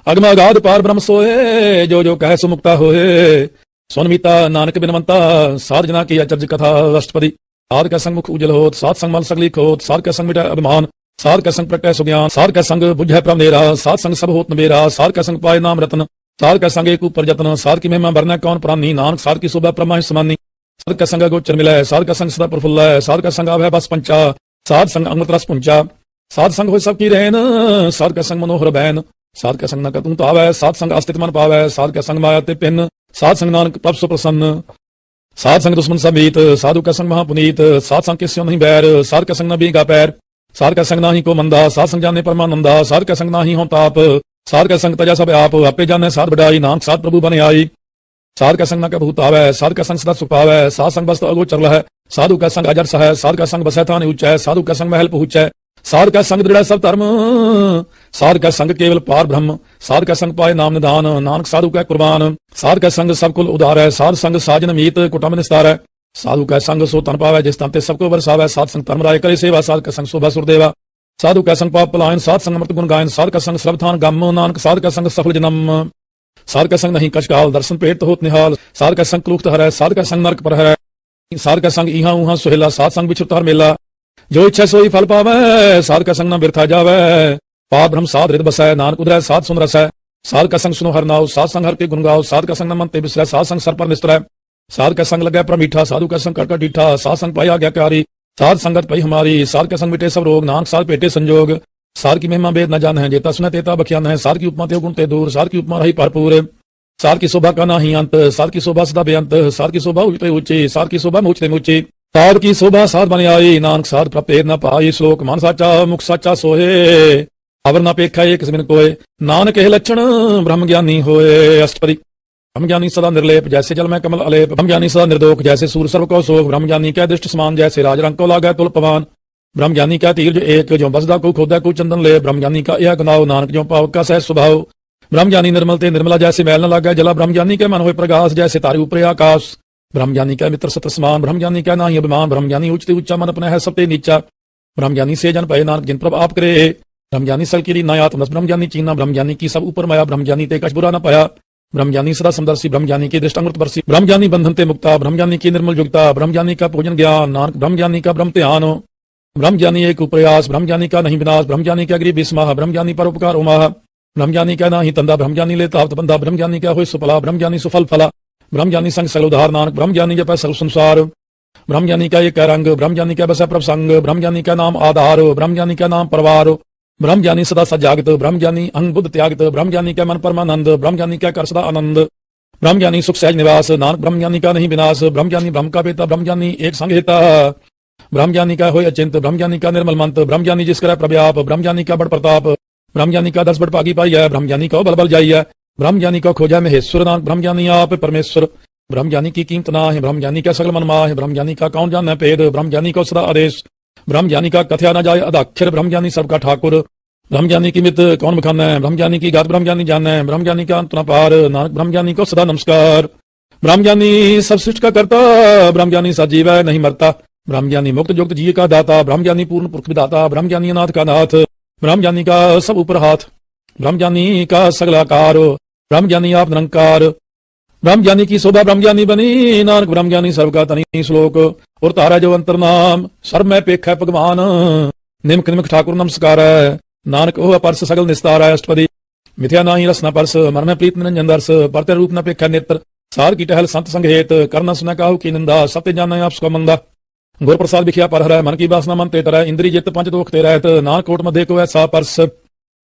ਅਗਮ ਅਗਾਧ ਪਾਰ ਬ੍ਰਹਮ ਸੋਏ, ਜੋ ਜੋ ਕਹਿ ਸੋ ਮੁਕਤਾ ਹੋਏ, ਸੁਨ ਮੀਤਾ ਨਾਨਕ ਬਿਨਵੰਤਾ, ਸਾਧ ਜਨਾ ਕੀ ਅਚਰਜ ਕਥਾ। ਅਸ਼ਟਪਦੀ। ਸਾਧ ਕੈ ਸੰਗ ਮੁਖ ਉਜਲ ਹੋਤ, ਸਾਧ ਸੰਗ ਮਲ ਸਗਲੀ ਖੋਤ, ਸਾਧ ਕੈ ਸੰਗ ਮਿਟੈ ਅਭਿਮਾਨ, ਸਾਧ ਕੈ ਸੰਗ ਪ੍ਰਗਟੈ ਸੁਗਿਆਨ, ਸਾਧ ਕੈ ਸੰਗ ਬੁਝੈ ਪ੍ਰਭ ਨੇਰਾ, ਸਾਧ ਸੰਗ ਸਭ ਹੋਤ ਨਵੇਰਾ, ਸਾਧ ਕੈ ਸੰਗ ਪਾਏ ਨਾਮ ਰਤਨ, ਸਾਧ ਕੈ ਸੰਗ ਏਕ ਉਪਰ ਜਤਨ, ਸਾਧ ਕੀ ਮਹਿਮਾ ਵਰਨੈ ਕੌਣ ਪ੍ਰਾਨੀ, ਨਾਨਕ ਸਾਧ ਕੀ ਸੋਭਾ ਪ੍ਰਮਾਹਿ ਸਮਾਨੀ, ਸਾਧ ਕੈ ਸੰਗ ਗੋਚਰ ਮਿਲੈ, ਸਾਧ ਕੈ ਸੰਗ ਸਦਾ ਪ੍ਰਫੁੱਲੈ, ਸਾਧ ਕੈ ਸੰਗ ਆਵੈ ਬਸ ਪੰਚਾ, ਸਾਧ ਸੰਗ ਅੰਮ੍ਰਿਤ ਰਸ ਪੁੰਚਾ, ਸਾਧ ਸੰਗ ਹੋਇ ਸਭ ਕੀ ਰਹਿਨ, ਸਾਧ ਕੈ ਸੰਗ ਮਨੋਹਰ ਬੈਨ, ਸਾਧ ਕੈ ਸੰਗ ਨ ਕਤੂ ਤਾਵੈ, ਸਾਧ ਸੰਗ ਅਸਤਿਤ ਮਨ ਪਾਵੈ, ਸਾਧ ਕੈ ਸੰਗ ਮਾਇਆ ਤੇ ਪਿੰਨ, ਸਾਧ ਸੰਗ ਨਾਨਕ ਪ੍ਰਭ ਸੁ ਪ੍ਰਸੰਨ, ਸਾਧ ਸੰਗ ਦੁਸ਼ਮਨ ਸਮੀਤ, ਸਾਧੂ ਕੈ ਸੰਗ ਮਹਾ ਪੁਨੀਤ, ਸਾਧ ਸੰਗ ਕਿਸਿਓ ਨਹੀਂ ਬੈਰ, ਸਾਧ ਕੈ ਸੰਗ ਨ ਬੀਗਾ ਪੈਰ, ਸਾਧ ਕੈ ਸੰਗ ਨਾਹੀ ਕੋ ਮੰਦਾ, ਸਾਧ ਸੰਗ ਜਾਣੇ ਪਰਮਾਨੰਦਾ, ਸਾਧ ਕੈ ਸੰਗ ਨਾਹੀ ਹੋਂ ਤਾਪ, ਸਾਧ ਕੈ ਸੰਗ ਤਜਾ ਸਭ ਆਪ, ਆਪੇ ਜਾਣੈ ਸਾਧ ਵਡਾਈ, ਨਾਨਕ ਸਾਧ ਪ੍ਰਭੂ ਬਨ ਆਈ, ਸਾਧ ਕੈ ਸੰਗ ਨ ਕੈ ਭੂਤ ਆਵੈ, ਸਾਧ ਕੈ ਸੰਗ ਸਦਾ ਸੁਖ ਪਾਵੈ, ਸਾਧ ਸੰਗ ਬਸਤ ਅਗੋਚਰ ਲਹੈ, ਸਾਧੂ ਕੈ ਸੰਗ ਅਜਰ ਸਹੈ, ਸਾਧ ਕੈ ਸੰਗ ਬਸੈ ਥਾਨਿ ਉਚੈ, ਸਾਧੂ ਕੈ ਸੰਗ ਮਹਿਲ ਪਹੁੰਚੈ, ਸਾਧ ਕੈ ਸੰਗ ਦ੍ਰਿੜੈ ਸਭ ਧਰਮ, ਸਾਧ ਕੈ ਸੰਗ ਕੇਵਲ ਪਾਰ ਬ੍ਰਹਮ, ਸਾਧ ਕੈ ਸੰਗ ਪਾਏ ਨਾਮ ਨਿਦਾਨ, ਨਾਨਕ ਸਾਧੂ ਕੈ ਕੁਰਬਾਨ, ਸਾਧ ਕੈ ਸੰਗ ਸਭ ਕੁਲ ਉਧਾਰੈ, ਸਾਧ ਸੰਗ ਸਾਜਨ ਮੀਤ ਕੁਟੰਬ ਨਿਸਤਾਰੈ, ਸਾਧੂ ਕੈ ਸੰਗ ਸੋ ਤਨ ਪਾਵੈ, ਜਿਸ ਤਨ ਤੇ ਸਭ ਕੋ ਵਰਸਾਵੈ, ਸਾਧ ਸੰਗ ਧਰਮ ਰਾਏ ਕਰੇ ਸੇਵਾ, ਸਾਧ ਕੈ ਸੰਗ ਸੋਭਾ ਸੁਰਦੇਵਾ, ਸਾਧੂ ਕੈ ਸੰਗ ਪਾਪ ਪਲਾਇਨ, ਸਾਧ ਸੰਗ ਅੰਮ੍ਰਿਤ ਗੁਣ ਗਾਇਨ, ਸਾਧ ਕੈ ਸੰਗ ਸਰਬਥਾਨ ਗਮ, ਨਾਨਕ ਸਾਧ ਕੈ ਸੰਗ ਸਫਲ ਜਨਮ, ਸਾਧ ਕੈ ਸੰਗ ਨਹੀਂ ਕਛਕਾਲ, ਦਰਸ਼ਨ ਭੇਟ ਹੋਤ ਨਿਹਾਲ, ਸਾਧ ਕੈ ਸੰਗ ਕਲੂਖਤ ਹਰੈ, ਸਾਧ ਕੈ ਸੰਗ ਨਰਕ ਪਰ ਹਰੈ, ਸਾਧ ਕੈ ਸੰਗ ਇਹਾਂ ਉਹਾਂ ਸੁਹੇਲਾ, ਸਾਧ ਸੰਗ ਵਿਛੁਰਤ ਹਰ ਮੇਲਾ, ਜੋ ਇੱਛੈ ਸੋਈ ਫਲ ਪਾਵੈ, ਸਾਧ ਕੈ ਸੰਗ ਨ ਬਿਰਥਾ ਜਾਵੈ, ਪਾਰ ਬ੍ਰਹਮ ਸਾਧ ਰਿਦ ਬਸੈ, ਨਾਨਕ ਉਦਰੈ ਸਾਧ ਸੁਨ ਰਸੈ, ਸਾਧ ਕੈ ਸੰਗ ਸੁਨੋ ਹਰ ਨਾਉ, ਸਾਧ ਸੰਗ ਹਰ ਕੇ ਗੁਣ ਗਾਓ, ਸਾਧ ਕੈ ਸੰਗ ਨ ਮਨ ਤੇ ਬਿਸਰੈ, ਸਾਧ ਸੰਗ ਸਰ ਪਰ ਨਿਸਤਰੈ, ਸਾਧ ਕੈ ਸੰਗ ਲੱਗੈ ਪ੍ਰਮੀਠਾ, ਸਾਧੂ ਕੈ ਸੰਗ ਕਟਕਟ ਡੀਠਾ, ਸਾਧ ਸੰਗ ਪਾਈ ਆਗਿਆਕਾਰੀ, ਸਾਧ ਸੰਗਤ ਪਈ ਹਮਾਰੀ, ਸਾਧ ਕੈ ਸੰਗ ਮਿਟੇ ਸਭ ਰੋਗ, ਨਾਨਕ ਸਾਧ ਭੇਟੇ ਸੰਜੋਗ, ਸਾਧ ਕੀ ਮਹਿਮਾ ਬੇਦ ਨ ਜਾਣ ਹੈ, जेता सुनै तेता बख्यान है, साध की उपमा ते गुण ते दूर, साध की उपमा रही भरपूर, साध की शोभा का नाही अंत, साध की शोभा सदा बेअंत, साध की शोभा ऊंचे ऊंची, साध की शोभा मूछते मूची, साध की शोभा साध बन आई, नानक साध प्रभेद न पाई। श्लोक। मन साचा मुख साचा सोहे, अवर न पेखा एक सिमिन कोय, नानक हे लक्षण ब्रह्म ज्ञानी होए। अष्टपदी। ब्रह्म ज्ञानी सदा निर्लेप, जैसे जल में कमल अलेप, ब्रह्म ज्ञानी सदा निर्दोष, जैसे सूर सर्व को सोख, ब्रह्म ज्ञानी क्या दृष्ट समान, जैसे राज रंग को लागा तुल पवान, ब्रह्म ज्ञानी का तीर जो एक, जो बसदा को खोदा को चंदन ले, ब्रह्म ज्ञानी का यह गनाव, नानक जो पावक का सहज स्वभाव, ब्रह्म ज्ञानी निर्मल ते निर्मला, जैसे मैल न लागा जला, ब्रह्म ज्ञानी के मन होए प्रकाश, जैसे तारे ऊपरे आकाश, ब्रह्म ज्ञानी का मित्र सत्र समान, ब्रह्म ज्ञानी का नाही अभिमान, ब्रह्म ज्ञानी उच्चते उच्चा मन अपना है सबते नीचा, ब्रह्म ज्ञानी से जन पाए नानक जिन प्रभ आप करे, ब्रह्म ज्ञानी सल की नायात्मस, ब्रह्म ज्ञानी चीना, ब्रह्म ज्ञानी की सब ऊपर माया, ब्रह्म ज्ञानी ते कछ बुरा न पाया, ब्रह्म ज्ञानी सदा समदर्शी, ब्रह्म ज्ञानी की दृष्ट अमृत बरसी, ब्रह्म ज्ञानी बंधन ते मुक्ता, ब्रह्म ज्ञानी की निर्मल युक्ता, ब्रह्म ज्ञानी का पूजन ज्ञान, नानक ब्रह्म ज्ञानी का ब्रह्म ध्यान, ब्रह्म ज्ञानी एक प्रयास, ब्रह्म ज्ञानी का नहीं विनाश, ब्रह्म ज्ञानी का गरीब विस्माह, ब्रह्म ज्ञानी पर उपकार उमाह, ब्रह्म ज्ञानी का नाही तंदा, ब्रह्म ज्ञानी लेता हफ्त बंदा, ब्रह्म ज्ञानी का होय सुफला, ब्रह्म ज्ञानी सुफल फला, ब्रह्म ज्ञानी संग सगल उधार, नानक ब्रह्म ज्ञानी जपै सर्व संसार, ब्रह्मज्ञानी का एक रंग, ब्रह्मज्ञानी का बस प्रसंग, ब्रह्मज्ञानी का नाम आधार, ब्रह्मज्ञानी का नाम परिवार, ब्रह्मज्ञानी सदा सजागत, ब्रह्मज्ञानी अंग बुद्ध त्यागत, ब्रह्मज्ञानी का मन परमानंद, ब्रह्मज्ञानी का कर सदा आनंद, ब्रह्मज्ञानी सुख सहज निवास, नानक ब्रह्मज्ञानी का नहीं विनाश, ब्रह्मज्ञानी ब्रह्म का पिता, ब्रह्मज्ञानी एक संग हेता, ब्रह्मज्ञानी का होय अचिंत, ब्रह्मज्ञानी का निर्मल मंत, ब्रह्मज्ञानी जिस करे प्रव्याप, ब्रह्मज्ञानी का बड़ प्रताप, ब्रह्मज्ञानी का 10 बड़ भागी पाई है, ब्रह्मज्ञानी का बल बल जाई है, ब्रह्मज्ञानी का खोजा महेश्वर, नानक ब्रह्मज्ञानी आप परमेश्वर, ब्रह्मज्ञानी की कीमत ना है, ब्रह्मज्ञानी का सगल मन माह, ब्रह्मज्ञानी का कौन जाने भेद, ब्रह्मज्ञानी को सदा आदेश, ब्रह्मज्ञानी का कथया न जाए अदाक्षर, ब्रह्मज्ञानी सबका ठाकुर, ब्रह्मज्ञानी की मित कौन बखाना है, ब्रह्मज्ञानी की गात ब्रह्मज्ञानी जाना है, ब्रह्मज्ञानी का अंत न पार, नानक ब्रह्मज्ञानी को सदा नमस्कार, ब्रह्मज्ञानी सब सृष्टि का करता, ब्रह्मज्ञानी सजीव है नहीं मरता, ब्रह्मज्ञानी मुक्त युक्त जी का दाता, ब्रह्मज्ञानी पूर्ण पुरख विदाता, ब्रह्मज्ञानी अनाथ का नाथ, ब्रह्मज्ञानी का सब ऊपर हाथ, ब्रह्मज्ञानी का सगलाकार, ब्रह्मज्ञानी आप निरंकार, ब्रह्मज्ञानी की शोभा ब्रह्मज्ञानी बनी, नानक ब्रह्मज्ञानी सर्व का तनी श्लोक, और तारा जो अंतर नाम सर्व में पेख है भगवान, निमक निमक ठाकुर नमस्कार है, नानक ओह परस सगल निस्तार है अष्टपदी, मिथ्या नाही रसना परस, मन में प्रीत निरंजन दर्श, परते रूप न पेख है नेत्र, सार की टहल संत संग हेत, करना सुना काहू की निंदा, सत्य जाना आप सुख मंदा, गुर प्रसाद बिखिया पर हरै, मन की वासना मन ते तरह, इंद्री जित पंच दोख ते रहत, नानक कोट मध्य को ऐसा परस,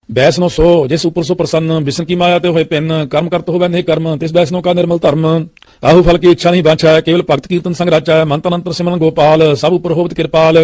बैसनो सो जिस ऊपर सो प्रसन्न, विष्णु की माया ते होए पिन, कर्म करत होवे नहीं कर्म, तिस बैसनो का निर्मल धर्म, आहु फल की इच्छा नहीं बांछा है, केवल भक्त कीर्तन संग राचा है, मंत्र अंतर सिमरन गोपाल, सब ऊपर होवत कृपाल,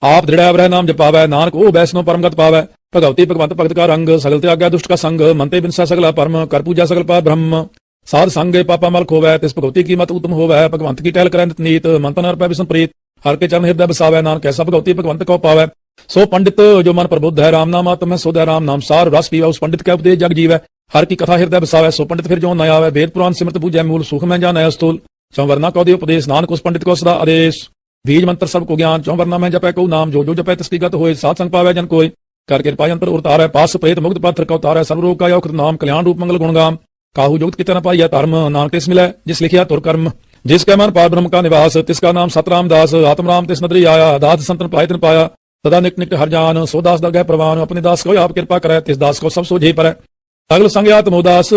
आप दृढ़ वह नाम जपावै, नानक ओ बैसनो परमगत पावै, भगवती भगवंत भगत का रंग, सगल त्याग्या दुष्ट का संग, मनते बिनसा सगला परम, कर पूजा सगल पार ब्रह्म, साध संग पापा मल खोवै, तिस भगवती की मत उत्तम होवै, भगवंत की टहल करै नित नीत, मंतन अर्पै विष्णु प्रीत, हर के चरण हृदय बसावै, नानक ऐसा भगवती भगवंत को पावै, सो पंडित जो मन प्रबुद्ध है, राम नाम आत्म है सो राम नाम सार रस पीवै, उस पंडित का उपदेश जग जीवै, हर की कथा हृदय बसावै, सो पंडित फिर जो न आवे, वेद पुराण सिमरत पूजै मूल, सुख में जानै अस्तूल, चौवर्णा को दे उपदेश, नानक उस पंडित को सदा आदेश, बीज मंत्र सब को ज्ञान, चौवर्णा में जपै को नाम, जो जो जपै तिसकी गत होए, सात संग पावै जन कोय, कर कृपा यंत्र उतारै, पास प्रेत मुक्त पात्र का उतारै, सर्व रोग का यौकृत नाम, कल्याण रूप मंगल गुणगाम, काहू जुगत कितना पाइया धर्म, नानक तिस मिलै जिस लिखिया तुर कर्म, जिसका मन पार ब्रह्म का निवास, तिसका नाम सतराम दास, आत्मराम तिस नदरी आया, दास संतन पाय तिन पाया, सदा निक निक हर जान, सो दास दरगह प्रवान, अपने दास को आप कृपा करे, तिस दास को सब सोझे पर सगल संग आत्मोदास,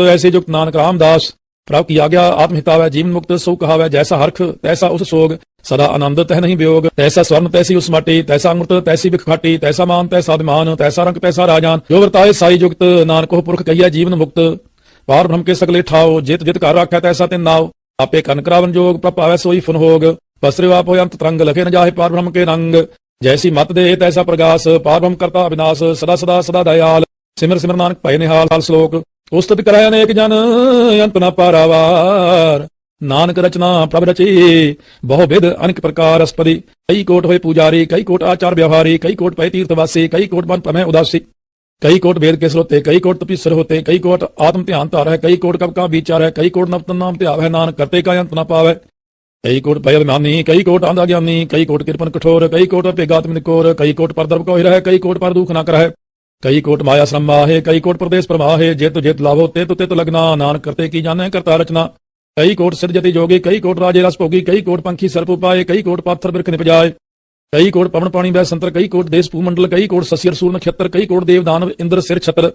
ऐसे युक्त नानक रामदास, प्रभु की आज्ञा आत्महितावै, जीवन मुक्त सो कहावै, जैसा हर्ख तैसा उस सोग, सदा आनंद तह नहीं वियोग, तैसा स्वर्ण तैसी उस माटी, तैसा अमृत तैसी बिख खाटी, तैसा मान तैसा अभिमान, तैसा रंग तैसा राजान, जो वर्ताए साई युक्त, नानक को पुरख कहिया जीवन मुक्त, पार ब्रह्म के सगले ठाओ, जित जित कर रखै तैसा तिन नाव, आपे कन करावन जोग, प्रभ पावै सोई फुन होग, पसरे आप अंत तरंग, लखे न जाहे पार ब्रह्म के रंग, जैसी मत दे तैसा प्रगास, पार ब्रह्म करता अविनाश, सदा सदा सदा दयाल, सिमर सिमर नानक भय निहाल, हाल श्लोक, उस्तुत कराय अनेक जन, अंत न पारावार, नानक रचना प्रभ रची, बहुविध अनेक प्रकार अष्टपदी, कई कोट हुए पुजारी, कई कोट आचार व्यवहारी, कई कोट पै तीर्थवासी, कई कोट मन प्रमेय उदासी, कई कोट वेद के श्रोते, कई कोट तपीश्वर होते, कई कोट आत्म ध्यान तार है, कई कोट कब का विचार है, कई कोट नवतन नाम त्याग है, नानक करते का अंत न पावे, कई कोट भय अभिमानी, कई कोट आंधा ज्ञानी, कई कोट कृपन कठोर, कई कोट अपेगात्म निकोर, कई कोट पर द्रव को रहे, कई कोट पर दुख न करहे, कई कोट माया श्रम माहे, कई कोट प्रदेश प्रवाहे, जेत जेत लाभो ते तो लगना, नानक करते की जाने करता रचना, कई कोट सिरजति जोगी, कई कोट राजे रस भोगी, कई कोट पंखी सर्प उपाय, कई कोट पाथर बिरख निपजाए, कई कोट पवन पानी वह संतर, कई कोट देश भूमंडल, कई कोट ससियर सूर नक्षत्र, कई कोट देव दानव इंद्र सिर छत्र,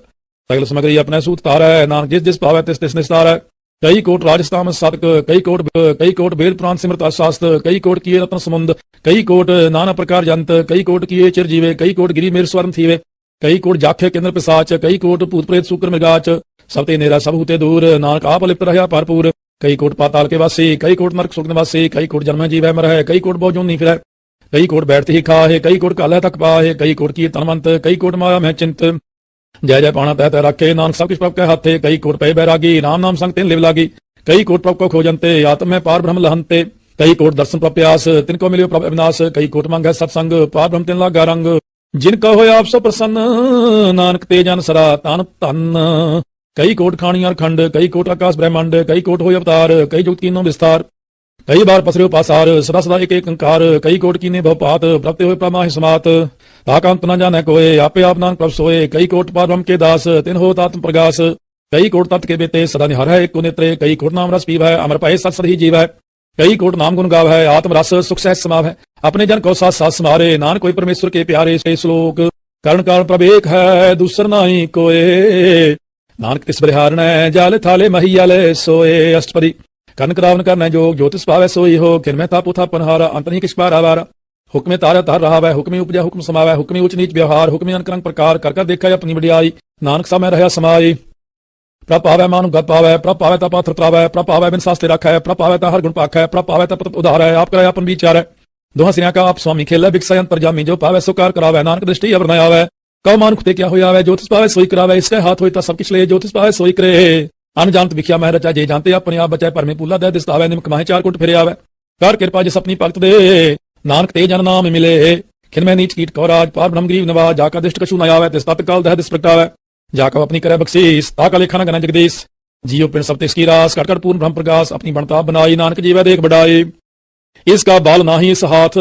सगल समग्री अपने सूत तार है, नानक जिस जिस पावे तिस तिस निस्तार है, कई कोट राजस्थान साधक, कई कोट वेद पुराण सिमरत शास्त्र, कई कोट किए रत्न समुंद, कई कोट नाना प्रकार जंत, कई कोट किए चिरजीवे, कई कोट गिरी मेर स्वर्ण थीवे, कई कोट जाखे केंद्र पिसाच, कई कोट भूत प्रेत शुक्र मृगाच, सबते नेरा सब हुते दूर, नानक आप लिप्त रहा भरपूर, कई कोट पाताल के वासी, कई कोट नरक सुख निवासी, कई कोट जन्म जीव है मर है, कई कोट बहु नहीं फिर, कई कोट बैठते ही खा है, कई कोट काल तक पा है, कई कोट की तनवंत, कई कोट माया में चिंत, जय जय पाना तह तह रखे, नानक सब कुछ प्रभ के हाथे, कई कोट पे बैरागी, राम नाम संग तिन लिव लागी, कई कोट प्रभ को खोजनते, आत्म में पार ब्रह्म लहनते, कई कोट दर्शन प्रप्यास, तिनको मिलियो प्रभ अविनाश, कई कोट मंग है सत्संग, पार ब्रह्म तिन लागा रंग, जिनका हो आप सो प्रसन्न, नानक ते जन सरा तन तन, कई कोट खाणियार खंड, कई कोट आकाश ब्रह्मांड, कई कोट हो अवतार, कई जुगत कीनो विस्तार, कई बार पसरे पासार, सदा सदा एक एक अंकार, कई कोट कीने भवपात, प्रपते हुए प्रमाहि समात, ताकांत न जाने कोय, आपे आप नानक प्रभ सोए, कई कोट पार ब्रह्म के दास, तिन होत आत्म प्रगास, कई कोट तत्व के बेते, सदा निहर है एक को नेत्रे, कई कोट नाम रस पीव है, अमर पाए सत सद ही जीव है, कई कोट नाम गुण गाव है, आत्म रस सुख सहज समाव है, अपने जन को साथ साथ समारे, नानक कोई परमेश्वर के प्यारे से श्लोक, कर्ण कारण प्रभ एक है, दूसर नाही कोय, नानक तिस बलिहारण जाल थाले महियाले सोए, अष्टपदी, ਕਰਨ ਕਰਾਵਨ ਕਰਨਾ ਜੋਗ ਜੋ ਤਿਸ ਪਾਵੈ ਸੋਈ ਹੋ। ਕਿਰਮੈ ਤਾਪੁ ਥਾਪਨ ਹਾਰਾ ਅੰਤ ਨਹੀਂ ਕਿਛ ਪਾਰਾ ਵਾਰਾ। ਹੁਕਮੇ ਤਾਰਾ ਤਾਰ ਰਹਾ ਵੈ ਹੁਕਮੇ ਉਪਜਾ ਹੁਕਮ ਸਮਾਵੈ। ਹੁਕਮੇ ਉਚ ਨੀਚ ਵਿਵਹਾਰ ਹੁਕਮੇ ਅਨਕਰੰਗ ਪ੍ਰਕਾਰ ਕਰ ਕਰ ਦੇਖਿਆ ਆਪਣੀ ਵਡਿਆਈ। ਨਾਨਕ ਸਾ ਮੈਂ ਰਹਾ ਸਮਾਈ। ਪ੍ਰਭ ਪਾਵੈ ਮਾਨੁ ਗਤ ਪਾਵੈ। ਪ੍ਰਭ ਪਾਵੈ ਤਾ ਪਾਥਰ ਤਰਾਵੈ। ਪ੍ਰਭ ਪਾਵੈ ਬਿਨ ਸਾਸਤੇ ਰੱਖੈ। ਪ੍ਰਭ ਪਾਵੈ ਤਾ ਹਰ ਗੁਣ ਪਾਖੈ। ਪ੍ਰਭ ਪਾਵੈ ਤਾ ਪਤਤ ਉਧਾਰੈ। ਆਪ ਕਰਾਇ ਆਪਨ ਵਿਚਾਰੈ। ਦੋਹਾਂ ਸਿਰਿਆਂ ਕਾ ਆਪ ਸੁਆਮੀ ਖੇਲੈ। ਬਿਕਸੈ ਅੰਤਰ ਜਾਮੀ ਜੋ ਪਾਵੈ ਸੋ ਕਾਰ ਕਰਾਵੈ। ਨਾਨਕ ਦ੍ਰਿਸ਼ਟੀ ਅਵਰ ਨ ਆਵੈ। ਕਉ ਮਾਨੁਖ ਤੇ ਕਿਆ ਹੋਇਆ ਵੈ। ਜੋ ਤਿਸ ਪਾਵੈ ਸੋਈ ਕਰਾਵੈ। ਇਸਕੇ ਹਾਥ ਹੋਇ ਤਾ ਸਭ ਕਿਛ ਲਏ। ਜੋ ਤਿਸ ਪਾਵੈ ਸੋਈ ਕਰੇ। ਅਨਜਾਨਤ ਵਿਖਿਆ ਮਹਿ ਰਚਾ ਜੇ ਜਾਣਤੇ ਆਪਣੇ ਆਪ ਬਚੈ। ਭਰਮੇ ਪੂਲਾ ਦੈ ਦਿਸਤਾਵੈ। ਨਿਮਕ ਮਾਹੇ ਚਾਰ ਕੁਟ ਫਿਰਿਆ ਵੈ। ਕਰ ਕਿਰਪਾ ਜਿਸ ਆਪਣੀ ਭਗਤ ਦੇ। ਨਾਨਕ ਤੇ ਜਨ ਨਾਮ ਮਿਲੇ। ਖਿਨਮੈ ਨੀਚ ਕੀਟ ਕਉ ਰਾਜ ਪਾਰ ਬ੍ਰਹਮ ਗਰੀਬ ਨਵਾਜ। ਜਾ ਕਾ ਦਿਸ਼ਟ ਕਛੂ ਨ ਆਵੈ। ਤਿਸ ਤਤ ਕਾਲ ਦਹਿ ਦਿਸ ਪ੍ਰਗਟਾਵੈ। ਜਾ ਕਾ ਆਪਣੀ ਕਰੈ ਬਖਸ਼ੀਸ। ਤਾ ਕਾ ਲੇਖਾ ਨ ਗਨੈ ਜਗਦੀਸ਼। जियो पिंड सब तिसकी रास कट कट पूर्ण ब्रह्म प्रकाश। अपनी बनता बनाई नानक जीवै देख बढ़ाई। इसका बाल नाही इस हाथ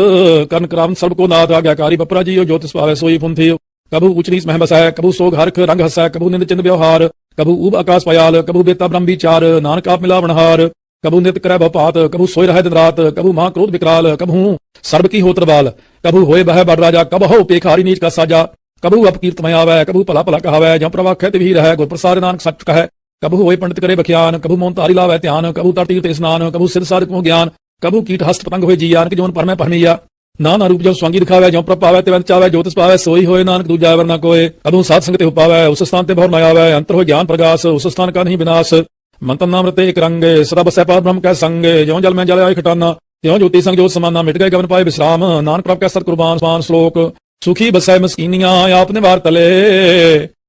कर्ण करावन सर्व को नाथ। आज्ञाकारी बपरा जियो जो तिस पावै सोई पुन थियो। कभू ऊच नीच मह बसै। कभू सोग हरख रंग हसै। कभू निंद चिंद व्यवहार। कभू ऊब आकाश पयाल। कभू बेता ब्रह्म विचार। नानक आप मिलावनहार। कभू नित करै भवपात। कभू सोय रहै दिन रात। कभू महा क्रोध विकराल। कभू सर्व की होत्र बाल। कभू होए बह बड़ राजा। कब हो पेखारी नीच का साजा। कभू अपकीर्त में आवै। कभू भला भला कहावै। जं प्रवाख्य तिभी रहै। गुर प्रसाद नानक सच कहै। कभू होए पंडित करे बख्यान। कभू मोन तारी लावै ध्यान। कभू तर तीर्थ स्नान। कभू सिर साधक को ज्ञान। कभू कीट हस्त पतंग होए जी। नानक जोन परमै परमिया। नाना रूप जो स्वांगी दिखावै। जो प्रभ पावै तिवंत चावै। जो तिस पावै सोई होए। नानक दूजा वर न कोय। कभू साध संग ते उपावै। उस स्थान ते भौर न आवै। अंतर हो ज्ञान प्रकाश। उस स्थान का नहीं विनाश। मंतन नाम रते एक रंगे। सदा बसै पार ब्रह्म कै संगे। ज्यों जल में जल आए खटाना। त्यों ज्योति संग ज्योत समाना। मिट गए गगन पाए विश्राम। नानक प्रभ कै सत कुर्बान श्लोक। सुखी बसै मस्कीनियां आपने वार तले।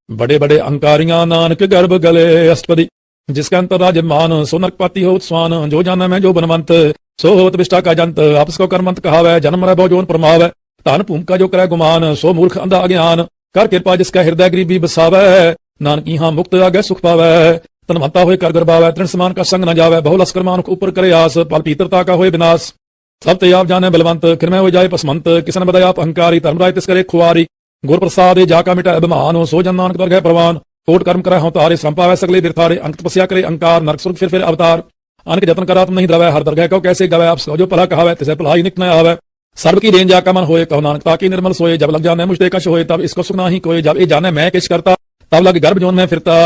बड़े बड़े अहंकारियां नानक गर्भ गले। अष्टपदी जिसका अंतर राज मान। सो नरकपाती हो स्वान। जो जाना मैं जो बनवंत। सो होत विष्टा का जंत। आपस को कर्मंत कहावै। जन्म रह जोन परमावै। धन भूम का जो करे गुमान। सो मूर्ख अंधा अज्ञान। कर कृपा जिसका हृदय गरीबी बसावै। नानक यहाँ मुक्त आगे सुख पावै। तनमंता होए कर गर्भावै। तृण समान का संग न जावै। बहु लस्कर मानुख ऊपर करे आस। पल पीतरता का होए विनाश। सब ते आप जाने बलवंत। किरमय हो जाए पसमंत। किसन बदय आप अहंकारी। धर्मराय तिस करे खुआरी। गुर प्रसाद जाका मिटा अभिमान। सो जन नानक दर गए प्रवान। कोट कर्म करे हों तारे। श्रम पावै सगले बिरथारे। अंक तपस्या करे अंकार। नरक सुरग फिर अवतार। अनक जतन करा तुम नहीं द्रवै। हर दरगह कहो कैसे गवै। आप जो भला कहावै तिसे भलाई निक न आवै। सर्व की देन जाका मन होए। कहो नानक ताकि निर्मल सोए। जब लग जाने मुझते कश होए। तब इसको सुख नाही कोई। जब ये जाने मैं किस करता। तब लग गर्भ जोन में फिरता।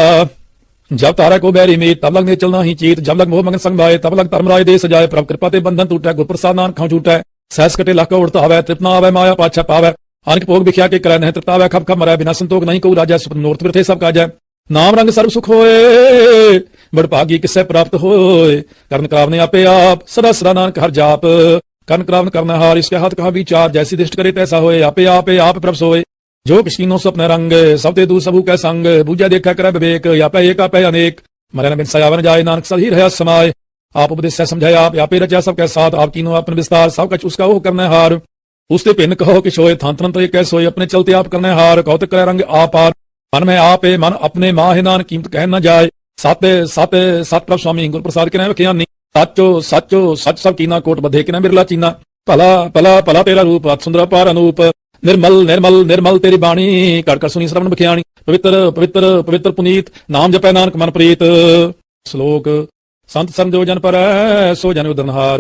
जब तारा को बैरी मीत। तब लग निचल नाही चीत। जब लग मोह मगन संग भाए। तब लग धर्मराय दे सजाए। प्रभ कृपा ते बंधन टूटै। गुर प्रसाद नानक खां छूटै। सहस कटे लाख उड़ता आवै। तृप्त न आवै माया पाछा पावै। अनक भोग बिख्या के करੈ नहीं तृप्तावै। खप खप मरै बिना संतोख नहीं को राजा। सुख नोरत बिरथे सब काजै। नाम रंग सर्व सुख होए। बड़ भागी किसै प्राप्त होए। कर्ण करावने आपे आप। सदा सदा नानक हर जाप। कर्ण करावन करना हार। इसके हाथ कहा विचार। जैसी दृष्ट करे तैसा होए। आपे आपे आप प्रभ सोए। जो किसीनो सपने रंग। सब ते दूर सबू कै संग। बूझा देखा करे विवेक। आपे एक आपे अनेक। मरे न बिन सयावन जाए। नानक सही रहा समाय। आप उपदेश से समझाए। आप आपे रचा सबके साथ। आप तीनों अपन विस्तार। सब कछ उसका वो करने हार। उसते भिन्न कहो कि सोए। थान तंत्र एक सोए। अपने चलते आप करने हार। कौतक करे रंग आप आर। मन में आपे मन अपने माहे नानक कीमत कह न जाए। साते साते सत प्रभ स्वामी गुर प्रसाद के वख्यानी। साचो साचो सच सब कीना कोट बधे के बिरला चीना। भला भला भला तेरा रूप अत सुंदर पार अनूप। निर्मल निर्मल निर्मल तेरी बाणी। कर कर सुनी श्रवण बख्याणी। पवित्र पवित्र पवित्र पुनीत। नाम जपै नानक मन प्रीत। श्लोक संत संग जो जन पर सो जन उदरनहार।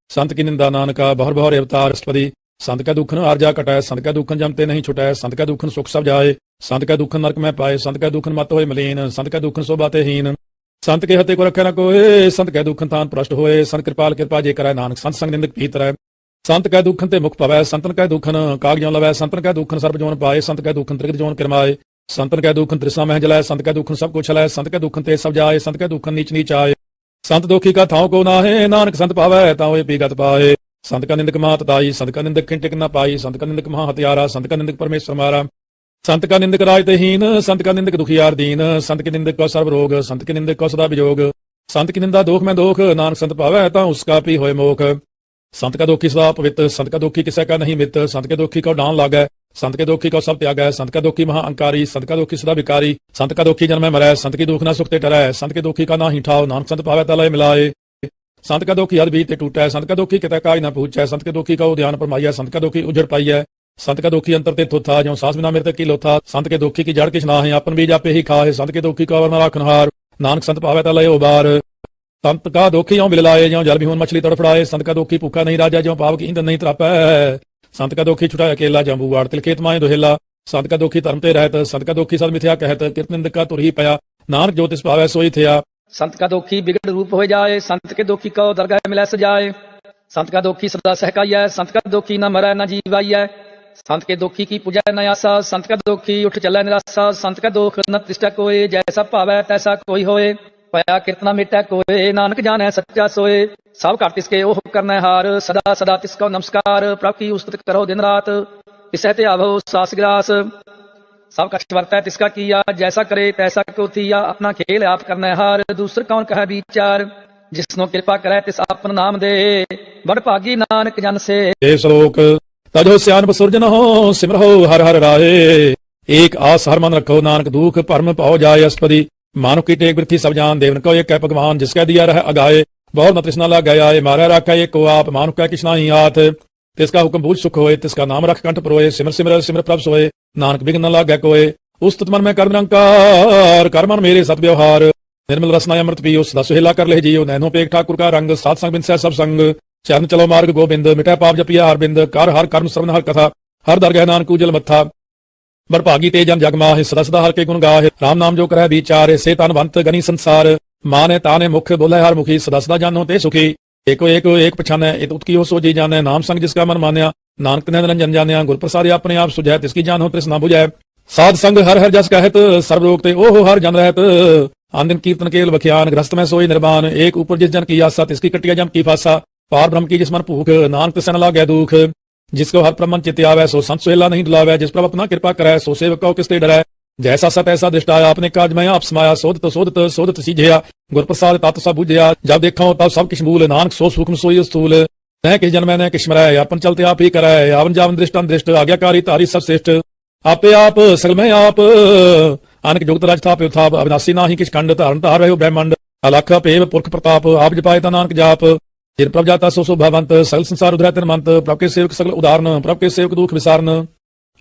संत की निंदा नानका बहुर बहुर अवतार। अष्टपदी संत का दुखन आर्जा कटै। संत का दुखन जमते नहीं छुटै। संत का दुखन सुख सब जाए। संत का दुखन नरक में पाए। संत का दुखन मत होए मलीन। संत का दुखन सो बाते हीन। संत के हते को रखे न कोय। संत का दुखन तान प्रष्ट होए। संत कृपाल कृपा जे करੈ नानक। संत संग निंदक भीतर है। संत का दुखन ते मुख पवै। संतन का दुखन काग ज्यों लवै। संतन का दुखन सर्ब जोन पाए। संत का दुखन त्रिगत जोन किरमाए। संतन का दुखन तृष्णा मह जलाए। संत का दुखन सब कुछ छलै। संत का दुखन ते सब जाए। संत का दुखन नीच नीच आए। संत दुखी का थाव को नाहे। नानक संत पावै तावे पीगत पाए। संत का निंदक मात ताई। संत का निंदक खिंटिक न पाई। संत का निंदक महा हत्यारा। संत का निंदक परमेश्वर मारा। संत का निंदक राजतहीन। संत का निंदक दुखियार दीन। संत के निंदक को सर्व रोग। संत के निंदक को सदा विजोग। संत की निंदा दोख में दोख। नानक संत पावै ता उसका पी होए मोख। संत का दोखी सदा पवित्र। संत का दोखी किसी का नहीं मित्र। संत के दोखी को डांन लागै। संत के दोखी को सब त्यागै। संत का दोखी महा अंकारी। संत का दोखी सदा विकारी। संत का दोखी जन्म मरै। संत की दुख न सुख ते टरै। संत के दोखी का ना ही ठाव। नानक संत पावै तलय मिलाए। संत का दोखी हद बीत टूटै। संत का दोखी कितै काज न पूछै। संत के दोखी का ध्यान परमाइय। संत का दोखी उजड़ पाइय। संत का दोखी अंतर ते थोथा। ज्यों सांस बिना मेरे तक की लोथा। संत के दोखी की जड़ किछ नाहि। अपन बीज आपे ही खाए। संत के दोखी का अवर न राखनहार। नानक संत पावै तलय उबार। संत का दोखी ज्यों बिललाए। ज्यों जल बिहुन मछली तड़फड़ाए। संत का दोखी भूखा नहीं राजा। ज्यों पाप की ईंधन नहीं त्रापै। संत का दोखी छुटा अकेला। ज्यों बुआड़ तिलखेत माए दुहेला। संत का दोखी धर्म ते रहत। संत का दोखी सद मिथ्या कहत। किरत निंदक का तुर ही पया। नानक जो तिस पावै सोई थिया। संत का दोखी बिगड़ रूप हो जाए, संत के दोखी को दरगाह मिलै सजाए। संत का दोखी सदा सहकाई है, संत का दोखी न मरै न जीवाई है। संत के दोखी की पूजा न आसा, संत का दोखी उठ चलै निरासा। संत का दोख न तिष्ठै कोय, जैसा भावै तैसा कोई होए। पया कीर्तना मिटै कोय, नानक जानै सच्चा सोए। सब कर तिसके ओह करनै हार, सदा सदा तिसको नमस्कार। प्रभु की उस्तत करो दिन रात, तिसै ते आवो सास गिरास। सब कष्ट वर्तै तिसका किया, जैसा करे तैसा को थिया। अपना खेल आप करनै हार, दूसर कौन कहे विचार। जिसनो कृपा करे तिस आपन नाम दे, बड़ भागी नानक जन से। ਇਹ ਸ਼ਲੋਕ ਤਜੋ ਸਿਆਨਪ ਸੁਰਜਨ ਹੋ ਸਿਮਰੋ ਹਰ ਹਰ ਰਾਏ। ਏਕ ਆਸ ਹਰ ਮਨ ਰੱਖੋ ਨਾਨਕ ਦੁਖ ਭਰਮ ਭਉ ਜਾਏ ਅਸਪਦੀ। ਮਾਨੁ ਕੀ ਟੇਕ ਬ੍ਰਿਥੀ ਸਭ ਜਾਨ ਦੇਵਨ ਕੋ ਏਕ ਹੈ ਭਗਵਾਨ ਜਿਸ ਕੈ ਦਿਆ ਰਹਿ ਅਗਾਏ। ਬਹੁ न तृष्णा लग गया है मारा राखा एको आप मानु कै किछ नाही हाथ। तिसका हुक्म बूझ सुख होए, तिसका नाम रख कंठ परोए। सिमर सिमर सिमर प्रभ सोए, नानक बिघ्न न लागे कोय। उस्तत मन में कर निरंकार, कर मन मेरे सत व्यवहार। निर्मल रसना अमृत पियो, सदा सुहेला कर ले जियो। नैनो पेख ठाकुर का रंग, सात संग बिन सै सब संग। चरण चलो मार्ग गोबिंद, मिटै पाप जपिया हर बिंद। कर हर कर्म श्रवण हर कथा, हर दरगह नानक उजल मत्था। बड़भागी ते जन जग माहे, सदा सदा हर के गुण गाहे। राम नाम जो करੈ विचार, से तनवंत गनी संसार। माने ताने मुख बोले हर मुखी, सदा सदा जानो ते सुखी। एको एक एक पछानै, इत उत्की हो सो जी जानै। नाम संग जिसका मन मान्या, नानक ने निरंजन जानिया। गुर प्रसाद अपने आप सुझै, तिसकी जानो तृस न बुझै। साध संग हर हर जस कहत, सर्व लोक ते ओहो हर जन रहत। आन दिन कीर्तन केल बख्यान, ग्रस्त में सोई निर्वाण। एक ऊपर जिस जन की आसा, तिसकी कटिया जम की फासा। पार ब्रह्म की जिस मन भूख, नानक तिस न लागै दुख। जिसको हर प्रमन चित आवे, सो संत सुहेला नहीं डुलावै। जिस प्रभु अपना कृपा करै, सो सेवक को किसते डरै। जैसा सत ऐसा दृष्टाया, अपने काज में आप समाया। शोधत शोधत शोधत सीझिया, गुर प्रसाद तत् सब बुझिया। जब देखो तब सब किछ मूल, नानक सो सूक्ष्म सोई स्थूल। न किस जन्म न किछ मरै, अपन चलते आप ही करै। आवन जावन दृष्ट अनदृष्ट, आज्ञाकारी तारी सब श्रेष्ठ। आपे आप सगल में आप, अनक जुगत राज थाप उथाप। अविनाशी नाही किछ खंड, धारण धार रहो ब्रह्मंड। अलख पेव पुरख प्रताप, आप जपाए ता नानक जाप। जिन प्रभ जाता सो शोभावंत, सगल संसार उधरै तिनमंत। प्रभ के सेवक सगल उदाहरण, प्रभ के सेवक दुख विसारन।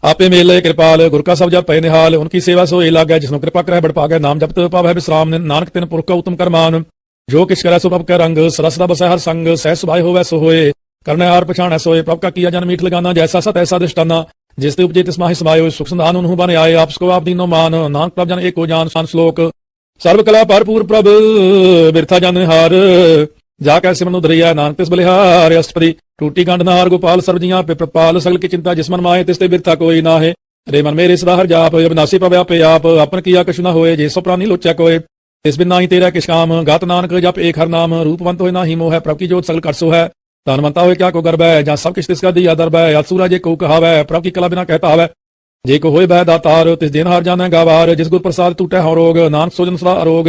आपे मेले कृपाल, गुर का सब जप पै निहाल। उनकी सेवा सो ए लागै, जिसनो कृपा करੈ बड़ भागै। नाम जपत पावै विश्राम, नानक तिन पुरख का उत्तम करमान। जो किछ करै सो प्रभ कै रंग, सदा सदा बसै हर संग। सह सुभाय होवै सो होए, करनै हार पछाणै सोए। प्रभ का किया जन मीठ लगाना, जैसा सत ऐसा दृष्टाना। जिस ते उपजे तिस माहि समायो, सुख संधान उन्हु बन आए। आपस को आप दीनो मान, नानक प्रभ जन एको जान। सान श्लोक सर्व कला भरपूर प्रभ, बिरथा जन हार। जाकै सिमरन उधरिया, नानक तिस बलिहार। अष्टपदी टूटी गंढ नार, गोपाल सर्व जियां पे प्रपाल। सगल की चिंता जिस मन माहे, तिस ते बिरथा कोई नाहे। रे मन मेरे सदा हर जाप, अविनाशी पवै आपे आप। अपन किया कछु न होए, जे सो प्राणी लोचै कोय। तिस बिन नाही तेरा किछ काम, गात नानक जप एक हर नाम। रूपवंत होए नाही मोह, प्रभ की जोत सगल कर सो है। धनवंता होए क्या को गर्व है, जहाँ सब किछ तिसका दिया दरब है। असूरा जे को कहावै, प्रभ की कला बिना कहता हवै। जे को होए बह दातार, तिस दिन हार जानै गावार। जिस गुर प्रसाद टूटै हौ रोग, नानक सोजन सदा अरोग।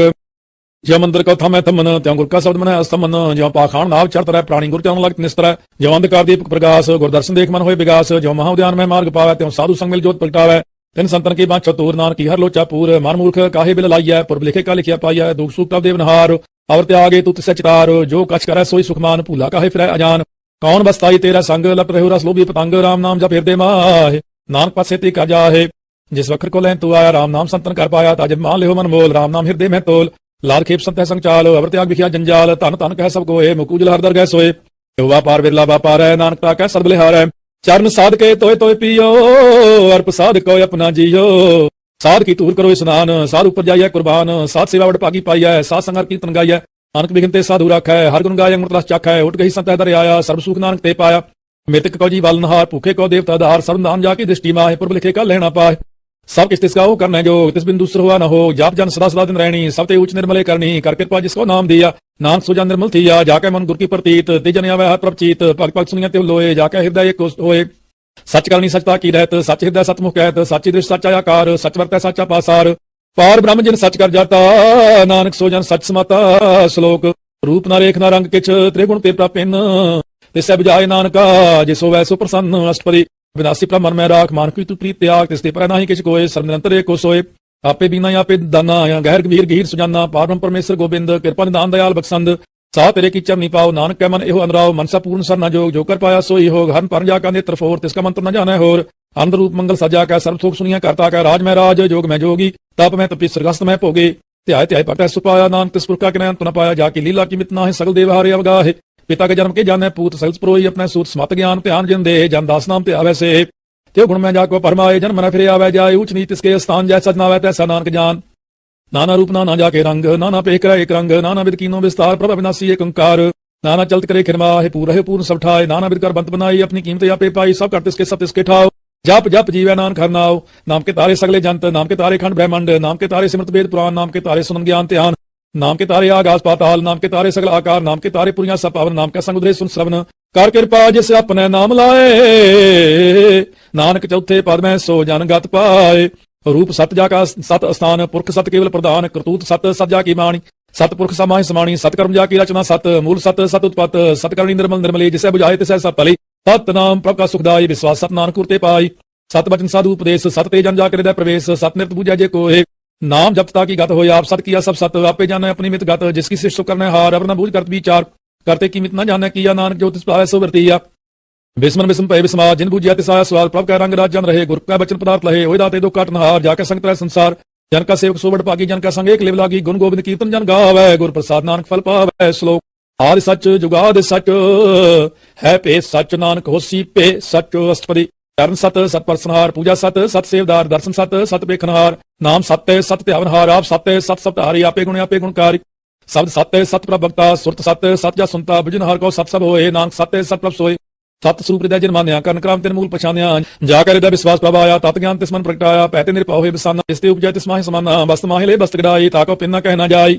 ज्यों मंदिर को थमै थमन, त्यों गुर का शब्द मन अस्तमन। ज्यों पाखाण नाव चढ़त रह, प्राणी गुर त्यों लगत निस्तर। ज्यों अंधकार दीपक प्रकाश, गुर दर्शन देख मन होए विगास। ज्यों महाउद्यान में मार्ग पावै, त्यों साधु संग मिल जोत पलटावै। तिन संतन की बाँछ चतुर, नानक की हर लोचा पूर। मन मूर्ख काहे बिल लाइयै, पुरब लिखे का लिखिया पाइयै। दुख सुख तब देवनहार, और त्यागे तू तिसै चितार। जो कछ करै सोई सुखमान, भूला काहे फिरै अजान। कौन बसताई तेरा संग, लप रहो रस लोभी पतंग। राम नाम जप हृदय माहे, नानक पासे ती कर जाहे। जिस वखर को लैन तू आया, राम नाम संतन कर पाया। ताजब मान लिहो मन मोल, राम नाम हृदय में तोल। लाल खेप संत है संग चाल, अवर त्याग बिखिया जंजाल। धन धन कह सब कोय, मुकुजल हर दरगह सोए। युवा पार बिरला व्यापार है, नानक ताकै सद बलिहार है। चरण साध के तोय तोय पियो, अर्प साध को अपना जियो। साध की तूर करो स्नान, साध ऊपर जाइए कुर्बान। साध सेवा बड़ भागी पाइयै, साध संग कीर्तन गाइयै। नानक बिघिन ते साधु राखै, हर गुण गाय अमृत रस चाखै। उठ गई संत दर आया, सर्व सुख नानक ते पाया। मृतक को जी वाल नहार, भूखे को देवता दार। सर्व नाम जाकी दृष्टि माहे, पुरब लिखे का लेना पाए। सब किस तिसका हो करने जो, तिस बिन दूसर हुआ न हो। जाप जन सदा सदा दिन रहनी, सब ते उच्च निर्मले करनी। कर कृपा जिसको नाम दिया, नानक सुजा निर्मल थिया। जाके मन गुर की प्रतीत, तिजन आवे हर प्रभ चीत। भग भग सुनिया ते लोए, जाके हृदय एक होए। सच करनी सचता की रहत, सच हृदय सतमुख कहत। सच्ची दृष्टि सच्चा आकार, सच वर्तै सच्चा पासार। पार ब्रह्म जिन सच कर जाता, नानक सो जन सच समाता। श्लोक रूप न रेख न रंग किछ, त्रिगुण ते प्रपिन। तिसै बुझाए नानका, जिसो वैसो प्रसन्न। अष्टपदी विनाशी प्रभ मन में राख, मान की तू प्रीत त्याग। तिसते पर नाही किछ कोय, सर्व निरंतर एको सोए। आपे बीना आपे दाना, गहर गंभीर गहीर सुजाना। पार ब्रह्म परमेश्वर गोबिंद, कृपा निदान दयाल बख्शंद। सा तेरे की चरनी पाओ, नानक कै मन एहो अनुराव। मनसा पूर्ण सरना जोग, जो कर पाया सोई होग। हर पर जाका नेत्र फोर, तिसका मंत्र न जाने होर। आनंद रूप मंगल सजा कै, सर्व सुख सुनिया करता कै। राज में राज, जोग में जोगी, तप में तपी, स्वर्गस्थ में भोगे। त्याय त्याय पटै सुपाया, नानक तिस पुरखा के नयन तुन पाया। जाकी लीला की मितना है, सगल देवहारे अवगाहे। पिता के जन्म के जाने पूत, सगल पुरोहि अपने सूत। समत ज्ञान ध्यान जिन दे, जन दास नाम ते आवे से। त्यो गुण में जाको परमाए, जन्म न फिरे आवे जाए। ऊच नीच तिसके स्थान, जैसा नावे तैसा नानक जान। नाना रूप नाना जाके रंग, नाना पेख करे एक रंग, नाना विद कीनो विस्तार, प्रभ अविनाशी एक ओंकार। नाना चलत करे खिरमा है पूर्ण सब ठाए, नाना विद कर बंत बनाई, अपनी कीमत आपे पाई, सब कर तिसके सब तिसके ठाओ। जप जप जीवै नानक हर नाम, नाम के तारे सगले जंत, नाम के तारे खंड ब्रह्मंड, नाम के तारे सिमरत वेद पुराण, नाम के तारे सुनन ज्ञान ध्यान, नाम के तारे आगास पाताल, नाम के तारे सगल आकार, नाम के तारे पुरियां सब पावन, नाम का संग उदरे सुन श्रवण। कर कृपा जिस अपने नाम लाए, नानक चौथे पद में सो जन गत पाए। रूप सत जा का सत स्थान, पुरख सत केवल प्रधान, करतूत सत सत जा की बाणी, सत पुरख समाहि समाणी, सतकर्म जा की रचना सत, मूल सत सत उत्पत, सतकर्णी निर्मल निर्मली, जिसे बुझाए तिसै सब भली। सत नाम प्रभ का सुखदाई, विश्वास सत नानक उरते पाई। सत बचन साधु उपदेश, सत ते जन जाकर हृदय प्रवेश, सत निरत बुझे जे कोय। नाम जपता की गत होय, आप सत किया सब सत, आपे जाने अपनी मित गत, जिसकी शिष्ट करने हार, अवर न बूझ करत विचार, करते की मित न जाने किया, नानक जो तिस पाए सो वर्तिया। विस्मन विस्म पय विस्मा, जिन बुझिया तिसाया सवाल, प्रभ का रंग राज जन रहे, गुर का बचन पदार्थ लहे, ओय दाते दो काटनहार, जाके संग तरह संसार। जन का सेवक सो बड़ पागी, जन का संग एक लिव लागी, गुण गोविंद कीर्तन जन गावै, गुर प्रसाद नानक फल पावै। श्लोक आदि सच जुगाद सच, है पे सच, नानक होसी पे सच। अष्टपदी चरण सत सत परसनहार, पूजा सत सत सेवदार, दर्शन सत सत पेखनहार, नाम सत्य सत त्यावनहार, आप सत्य सत सप्तहारी, आपे गुणकारी। शब्द सत्य सत प्रभक्ता, सुरत सत्य सत जा सुनता, बुझनहार को सत सब होए, नानक सत्य सत प्रभ सोए। सत स्वरूप हृदय जिन मान्या, कर्ण क्राम तिन मूल पछान्या, जाकर हृदय विश्वास प्रभ आया, तत् ज्ञान तिस मन प्रगटाया, पैते निरपाव होए बिसाना, जिसते उपजय तिस माहि समाना, वस्त माहि ले वस्त गिराई, ताको पिन न कह न जाई।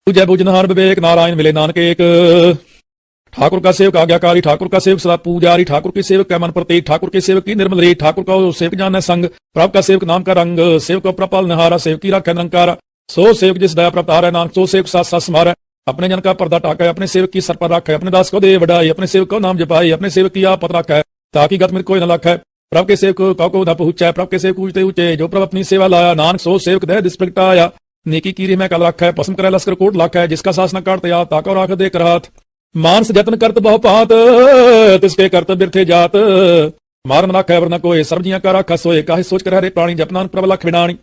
तुझे बुझनहार विवेक, नारायण मिले नानक एक। ठाकुर का सेवक आज्ञाकारी, ठाकुर का सेवक सदा पूजारी, ठाकुर के सेवक का मन प्रतीक, ठाकुर के सेवक की निर्मल रीत, ठाकुर का सेवक जान संग, प्रभ का सेवक नाम का रंग, सेवक को प्रपाल निहारा, सेवक की रख निरंकारा। सो सेवक जिस दया प्रतार है, नानक सो सेवक साथ साथ समारा। अपने जन का पर्दा टाका, अपने सेवक की सर पर रखा है, अपने दास को दे बढ़ाई, अपने सेवक को नाम जपाई, अपने सेवक की आप पत रखा है, ताकि गत में कोई न लख है। प्रभ के सेवक को न पहुंचा है, प्रभ के सेवक ऊंचे ऊंचे, जो प्रभ अपनी सेवा लाया, नानक सो सेवक दह दिस प्रगटाया। नेकी कीरी में कल रखा है, पसम करे लश्कर कोट लाखा है, जिसका सास न काटते या ताको राख दे कर हाथ। मानस जतन करत बहु पात, तिसके करत बिरथे जात, मारन रख है वरना कोई, सर्वजियां का राखा सोए, काहे सोच कर हरे प्राणी, जपनान प्रभ लख विडाणी।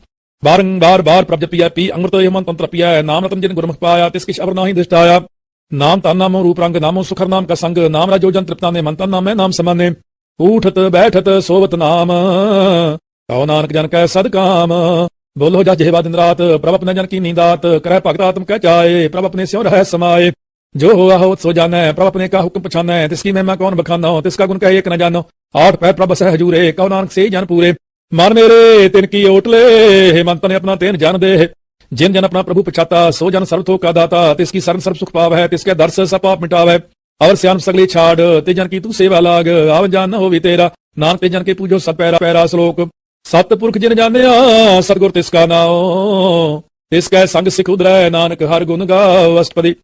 बारंबार बार प्रभ जपिया, पी अमृत यमन तंत्र पिया, नाम रतन जिन गुरमुख पाया, तिसकिश अवर नाही दृष्टाया। नाम तान नामो रूप रंग, नामो सुखर नाम का संग, नाम राजो जन तृप्ता ने, मन तन नाम है नाम समाने। उठत बैठत सोवत नाम, कहो नानक जन कै सदकाम। बोलो जा जेवा दिन रात, प्रभ अपने जन की नींदात, करह भगत आत्म कह जाए, प्रभ अपने स्यों रह समाये। जो हो हो सो जाना है, प्रभ अपने का हुक्म पछाना है, तिसकी महिमा कौन बखाना हो, तिसका गुण कह एक न जानो। आठ पैर प्रभ सह हजूरे, कहो नानक से जन पूरे। मन मेरे तिन की ओटले, मन तने अपना तेन जान दे। जिन जन अपना प्रभु पछाता, सो जन सर्वथों का दाता, तिसकी शरण सर्व सुख पाव है, तिसके दर से सब पाप मिटावे। और श्याम सगली छाड़, ते जन की तू सेवा लाग, आव जान न हो भी तेरा, नानक ते जन के पूजो सत पैरा पैरा। श्लोक सतपुरख जिन जानिया, सतगुर तिसका नाओ, तिसकै संग सिख उधरै, नानक हर गुण गाओ। अष्टपदी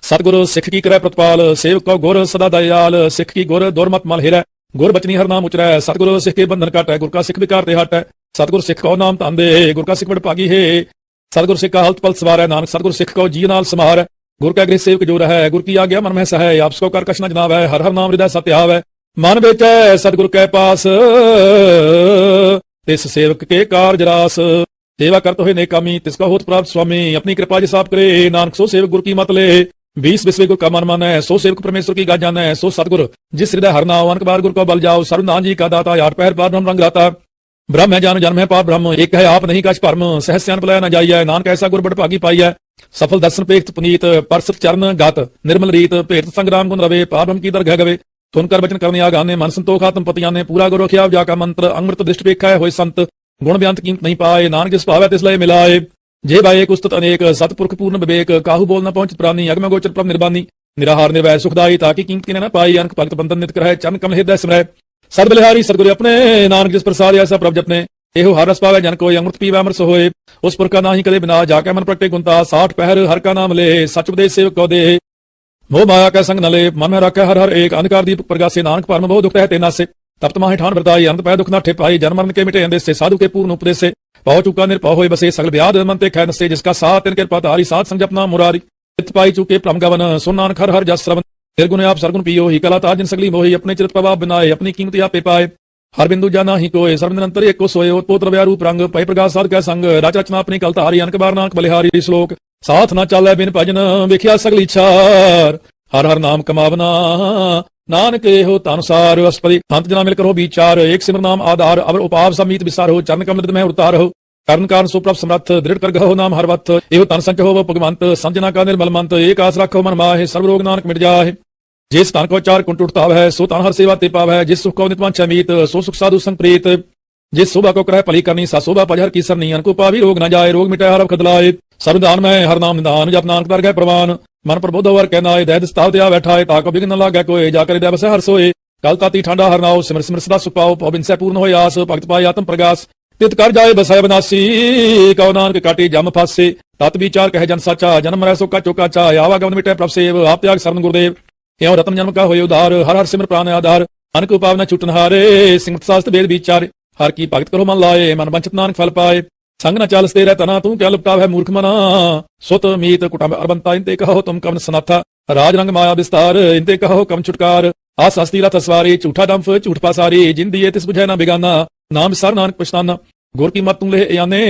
सतगुरु सिख की करे प्रतिपाल, सेवक को गुर सदा दयाल, सिख की गुर दुर्मत मल हिरै, गुर बचनी हर नाम उचरै, सतगुरु सिख के बंधन काटै, गुर का सिख विकार ते हटै। सतगुरु सिख को नाम तांदे, गुर का सिख बड़ पागी है, सतगुरु सिख का हल्त पल सवार है, नानक सतगुरु सिख को जी नाल समार। गुर का गृह सेवक जो रह, गुर की आज्ञा मन में सह, आप सको कर कछ न जनावै, हर हर नाम हृदय सत्य आवै। मन बेचै सतगुरु के पास, तिस सेवक के कारज रास। सेवा करते हुए नेकामी, तिसका होत प्राप्त स्वामी, अपनी कृपा जिस आप करे, नानक सो सेवक गुर की मत ले। 20 विश्व गुर का मन माने, सो सेवक परमेश्वर की गाज जाने, सो सतगुरु जिस हृदय हर नाम, अनक बार गुर को बल जाओ। सर्वनाथ जी का दाता, आठ पैर पार ब्रह्म रंग राता, ब्रह्म है जान जन्म है पार ब्रह्म, एक है आप नहीं कछ भरम, सहस्यान बुलाया न जाइए, नानक ऐसा गुर बड़ भागी पाई है। सफल दर्शन पेख पुनीत, परसत चरण गात, निर्मल रीत, भेट संग्राम गुण रवे, पार ब्रह्म की दरगह गवे। सुनकर वचन करने आगाने, मन संतोख आत्म पतियां ने, पूरा गुरु ख्याव जाका मंत्र, अमृत दृष्टि पेखा है होय संत, गुण बेअंत कीमत नहीं पाए, नानक जिस पावे तिस लय मिलाए। जे भाई एक उस्तत अनेक, सतपुरख पूर्ण विवेक, काहू बोल न पहुंचित प्राणी, अगम गोचर प्रभ निर्बानी, निराहार निर्वय सुखदाई, ताकि कीमत की न पाई, अनक भक्त बंधन नित करह, चरण कमल हृदय स्मरह। सर्वबलिहारी सतगुरु अपने, नानक जिस प्रसाद ऐसा प्रभ जपने, एहो हर रस पावे जन कोई, अमृत पीवे अमृत सोए। उस पुर का नाही कदे बिना, जाके मन प्रगटे गुणता, 60 पहर हर का नाम ले, सच उपदेश सेवक को दे। मोह माया का संग न ले, मन में रखे हर हर एक, अंधकार दीपक प्रगासे, नानक परम बहु दुख रहते नासे। तप्त माहि ठान व्रताई, अंत पै दुख न ठेपाई, जन्म मरण के मिटे अंदेश से, साधु के पूर्ण उपदेश से। पौ चुका निरपौ होय बसे, सगल व्याध मन ते खै नसे, जिसका साथ तिन कृपा तारी, साथ संग जपना मुरारी। चित पाई चुके प्रम गवन, सुन नानक हर हर जस श्रवण। निर्गुण आप सरगुण पियो, ही कला ताज जिन सगली मोही, अपने चिरत प्रभाव बनाए, अपनी कीमत आपे पाए। हर बिंदु जाना ही कोय, सर्व निरंतर एक को सोए, उत्पोत्र व्या रूप रंग, पै प्रकाश साध कै संग, राज रचना अपनी कल तारी, अनक बार नानक बलिहारी। श्लोक साथ न चालै बिन भजन, वेख्या सगली छार, हर हर नाम कमावना, नानक हो तानुसार। अष्टपदी अंत जना मिलकर हो विचार, एक सिमर नाम आधार, अवर उपाव समीत विसार हो, चरण कमल में उतार हो। ਕਰਨ ਕਾਰਨ ਸੋ ਪ੍ਰਭ ਸਮਰੱਥ ਦ੍ਰਿੜ ਕਰ ਗਹੋ ਨਾਮ ਹਰ ਵਤ ਇਹੋ ਤਨ ਸੰਚ ਹੋਵ ਭਗਵੰਤ ਸਮਝਣਾ ਕਾ ਨਿਰਮਲ ਮੰਤ ਏਕ ਆਸ ਰੱਖੋ ਮਨ ਮਾਹੇ ਸਰਬ ਰੋਗ ਨਾਨਕ ਮਿਟ ਜਾਹੇ ਜਿਸ ਤਨ ਕੋ ਚਾਰ ਕੁੰਟ ਉਠਤਾਵ ਹੈ ਸੋ ਤਨ ਹਰ ਸੇਵਾ ਤੇ ਪਾਵ ਹੈ ਜਿਸ ਸੁਖ ਕੋ ਨਿਤਵਾਂਛਾ ਮੀਤ ਸੋ ਸੁਖ ਸਾਧੂ ਸੰਗ ਪ੍ਰੀਤ जिस शोभा को करह भली करनी सा शोभा पजहर की सरनी अनको पावी रोग न जाए रोग मिटाए हर वक्त लाए सर्वदान में हर नाम निदान जप नानक दर गए प्रवान मन प्रबोध वर कहना दैद स्ताव त्या बैठाए ताको बिघन न लागे कोई जाकर दया बसे हर सोए कल ताती ठंडा हर नाओ सिमर सिमर सदा सुख पाओ पविन से पूर्ण होय आस भक्त पाए आत्म प्रगास तित कर जाए बसाए बनासी कहो नानक काटी जम फासे तत विचार कहे जन साचा जन्म रह सो का चौका चा आवागमन मिटे प्रभ सेव आप त्याग शरण गुरुदेव एवं रत्न जन्म का होय उधार हर हर सिमर प्राण आधार अनक पावना छुटन हारे सिंह शास्त्र वेद विचार हर की भगत करो मन लाए मन वंचित नानक फल पाए संग न चालसते रह तना तू क्या लुपटा है मूर्ख मना सुत मीत कुटुंब अरबंता इनते कहो तुम कवन सनाथा राज रंग माया विस्तार इनते कहो कम छुटकार आस हस्ती रथ सवारी झूठा डंफ झूठ पासारी जिन दिए तिस बुझे ना बिगाना नाम सर नानक पछताना गुर की मत तू ले आने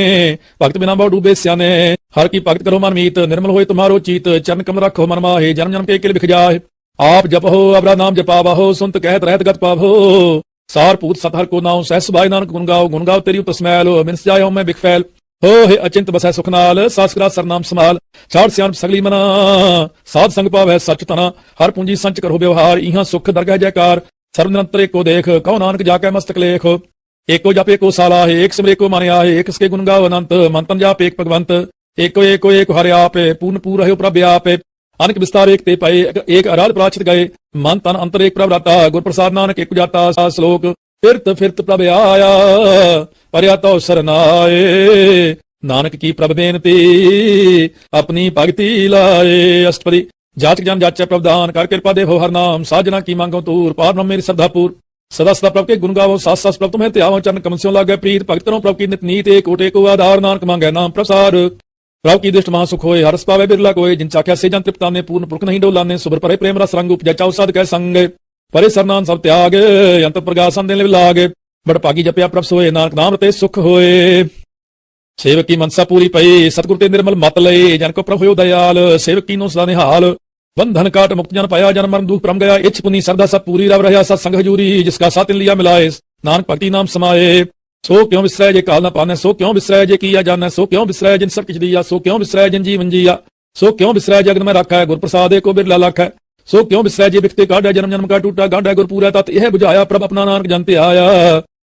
भगत बिना बहु डूबे स्याने हर की भगत करो मन मीत निर्मल होए तुम्हारो चीत चरण कमल रखो मन माहे जन्म जन्म के बिख जाए आप जपहो अबरा नाम जपावहो सुनत कहत रहत गत पावो सार पूत सतहर को नाउ सहस भाई नानक गुण गाओ तेरी उपस्मैल मिनस जाए मैं बिखफैल हो हे अचिंत बसै सुखनाल सासकरा सरनाम समाल छाड़ सियान सगली मना साध संग पावै सच तना हर पूंजी संच करो व्यवहार इहां सुख दरगह जयकार सर्व निरंतर एको देख कहो नानक जाके मस्तक लेख एको जप एको साला है एक सिमर एको माने आहे एक इसके गुण गाओ अनंत मंतन जाप एक भगवंत एको एको एक हरे आप पूर्ण पूर है प्रभ आप अनक विस्तार एक ते पाए एक आराध प्राचित गए मन तन अंतर एक प्रभ राता गुर प्रसाद नानक एक जाता श्लोक फिरत फिरत प्रभ आया परया तो सरनाए नानक की प्रभ बेनती अपनी भक्ति लाए अष्टपदी जाचक जन जाचे प्रभदान कर कृपा देव हर नाम साजना की मांगो तूर पार ब्रह्म मेरी श्रद्धापुर सदा सदा प्रभ के गुण गावो सास सास प्रभ तुम्हें त्यावो चरण कमल से लागे प्रीत भक्त करो प्रभ की नित नीत एक कोटे को आधार नानक मांगे नाम प्रसार प्रभ की दृष्ट महासुख होए हरस पावे बिरला कोय जिन चाख्या से जन तृप्ता ने पूर्ण पुरख नहीं डोलाने सुबर परे प्रेम रस रंग उपजा चाउ साध कह संग परे सरनान सब त्याग अंत प्रगासन देने लागे बड़ पागी जपया प्रभ सोए नानक नाम रते सुख होए सेवक की मनसा पूरी पई सतगुरु ते निर्मल मत लई जन को प्रभु दयाल सेवक की नो सदा निहाल बंधन काट मुक्त जन पाया जन मरण दुख परम गया इच्छ पुनी श्रद्धा सब पूरी रव रहा सत्संग हजूरी जिसका साथ लिया मिलाए नानक भक्ति नाम समाए सो क्यों विसराय जे काल न पाने सो क्यों विसराय जे किया जाने सो क्यों विसराय जिन सब किछ दिया सो क्यों विसराय जिन जीवन जिया सो क्यों विसराय जगन में रखा है गुर प्रसाद को बिरला लाख है सो क्यों विसराय जे बिकते काढ़ा जन्म जन्म का टूटा गाढ़ा गुर पूरा तत् यह बुझाया प्रभ अपना नानक जानते आया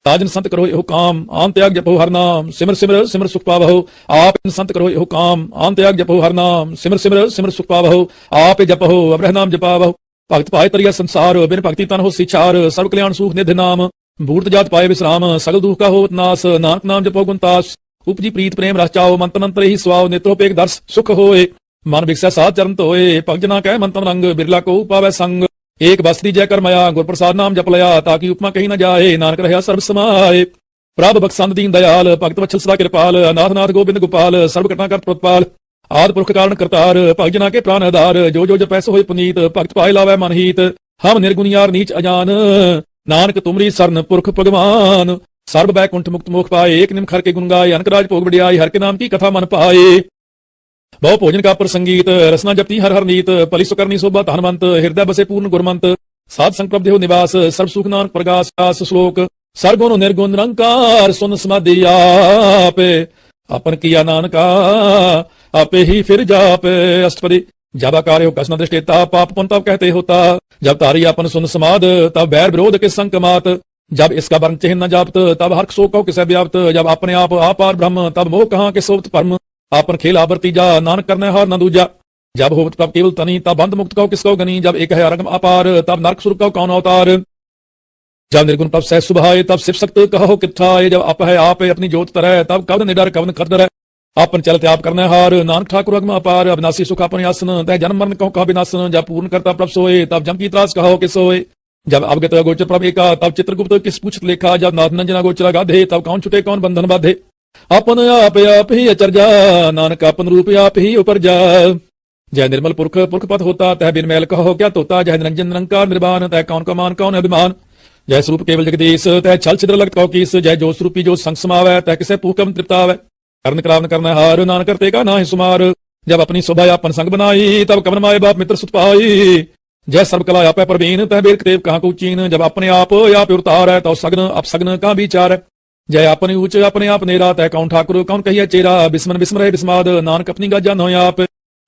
ताजन संत करो यो काम आन त्याग जपो हर नाम सिमर सिमर सिमर सुख पावहो आप संत करो यो काम आन त्याग जपो हर नाम सिमर सिमर सिमर सुख पावहो आप जपहो अब्रह नाम जपावहो भक्त पाए तरिया संसार बिन भक्ति तन हो सिछार सर्व कल्याण सुख निधि नाम भूत जात पाए विश्राम सगल दुख का होत नाश नानक नाम जपो गुणतास उपजी प्रीत प्रेम रस चाओ मंत्र मंत्र ही स्वाव नेत्रोपेक दर्श सुख होए मन विकसा सात चरण तोए पगजना कह मंत्र रंग बिरला को पावे संग एक बस्ती जय कर मया गुर प्रसाद नाम जप लया ताकि उपमा कहीं न जाए नानक रहा सर्व समाए प्रभ बख्संद दीन दयाल भक्त वत्सल सदा कृपाल अनाथ नाथ गोविंद गोपाल सर्व घटना कर प्रतिपाल आदि पुरख कारण करतार भगजना के प्राण आधार जो जो पैसो होए पुनीत भक्त पाए लावे मन हित हम निर्गुनियार नीच अजान नानक तुमरी सरन पुरख भगवान सर्व बैकुंठ मुक्त मोख पाए एक निम खर के गुण गाए अनकराज भोग बढ़ियाई हर के नाम की कथा मन पाए बहु भोजन का प्रसंगीत रसना जपती हर हर नीत पली सुकरनी शोभा धनवंत हृदय बसे पूर्ण गुरमंत साध संकल्प देहो निवास सर्व सुख नानक प्रकाश श्लोक सर्गुण निर्गुण निरंकार सुन समाधि आपे अपन किया नानका आपे ही फिर जापे अष्टपदी जब कार्य कस न दृष्टेता पाप पुन तब कहते होता जब तारी अपन सुन समाद तब बैर विरोध के संकमात जब इसका वर्ण चिन्ह न जापत तब हर्क शोक कहो किसे व्याप्त जब अपने आप आपार ब्रह्म तब मोह कहाँ के सोप्त परम आपन खेल आवर्ती जा नानक करने हार न दूजा जब होत प्रभ केवल तनी तब बंध मुक्त कहो किसको गनी जब एक है अरगम अपार तब नरक सुर कहो कौन अवतार जब निर्गुण प्रभ सह सुभाए तब शिव सक्त कहो किथाए जब आप है आप अपनी जोत तरह तब कवन निडर कवन खदर आपन चलते आप करने हार नानक ठाकुर अगम अपार अविनाशी सुख अपन आसन तय जन्म मरण कहो कहा विनाशन जब पूर्ण करता प्रभ सोए तब जम की त्रास कहो कि सोए जब अवगत गोचर प्रभ एका तब चित्रगुप्त किस पूछत लेखा जब नाथ नंजना गोचरा गाधे तब कौन छुटे कौन बंधन बाधे अपन आप ही अचरजा नानक अपन रूप आप ही उपर जा जय निर्मल पुरख पुरख पथ होता तह बिन मैल कहो क्या तोता जय निरंजन निरंकार निर्वाण तह कौन कमान कौन अभिमान जय स्वरूप केवल जगदीश तह छल छिद्र लगत कहो कीस जय जो स्वरूपी जो संग समावै तह किसे पूकम तृप्तावै कर्ण करावन करना हार नानक करते का ना ही सुमार जब अपनी शोभा अपन संग बनाई तब कवन माए बाप मित्र सुत पाई जय सर्व कला आप प्रवीण तह बेर देव कहाँ को चीन जब अपने आप उतार है तो सगन अब सगन कहाँ विचार है जय अपने ऊंच अपने आप नेरा तय कौन ठाकुर कौन कहिए चेरा बिस्मन बिस्म रहे बिस्माद नानक अपनी गाजा नो आप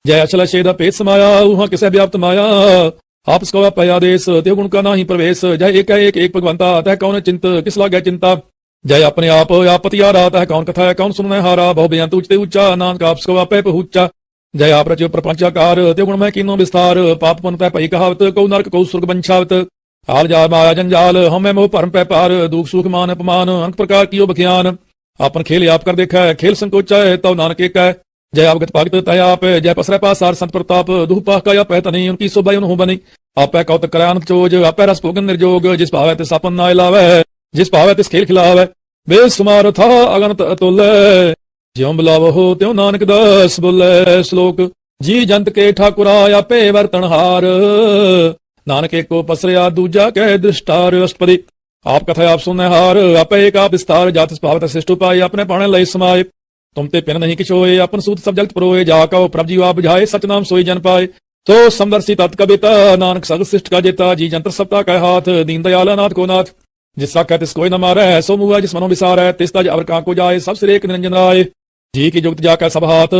जय अचल छेद पेट समाया वहां किसे व्याप्त माया आप इसको आदेश त्यो गुण का नाही प्रवेश जय एक भगवंता तह कौन चिंत किस लागे चिंता जय अपने आप पतियारा तह कौन कथा कौन सुनने हारा बहु बेअंत उचते ऊंचा नानक आप इसको आपे पहुंचा जय आप रचो प्रपंचाकार त्यो गुण में कीनो विस्तार पाप पुन तय पई कहावत कौ नरक कौ सुर्ग बंछावत हाल जा माया जंजाल हमें मोह परम पै पार दुख सुख मान अपमान अनेक प्रकार की बख्यान आपन खेल आप कर देखा है खेल संकोच है तव नानक एक है जय अवगत पागत तय आप जय पसरे पासार संत प्रताप दुह पाह का आप नहीं उनकी शोभा उन बनी आप कौतक करे अनंत चोज आप रस भोगन निर्जोग जिस पावे तिस अपन ना लावे जिस पावे तिस खेल खिलावे बेसुमार था अगनत अतुल ज्यों बुलावो हो त्यों नानक दास बोले श्लोक जी जंत के ठाकुरा आपे वर्तनहार नानक एक को पसरिया दूजा कह दृष्टार अष्टपदी आप कथा आप सुनने हार आप एक आप विस्तार जात पावत श्रेष्ठ उपाय अपने पाने लय समाये तुम ते पिन नहीं किछोए अपन सूत सब जगत परोए जा कहो प्रभ जीवा बुझाए सच नाम सोई जन पाए तो समदर्शी तत् कविता नानक सग शिष्ट का जेता जी जंत्र सप्ताह का हाथ दीन दयाल नाथ को नाथ जिसका कह तिस कोई न मारे सो मुआ जिस मनो विसार है तिस तज अवर का को जाए सब सिर एक निरंजन राय जी की जुगत जाकर सब हाथ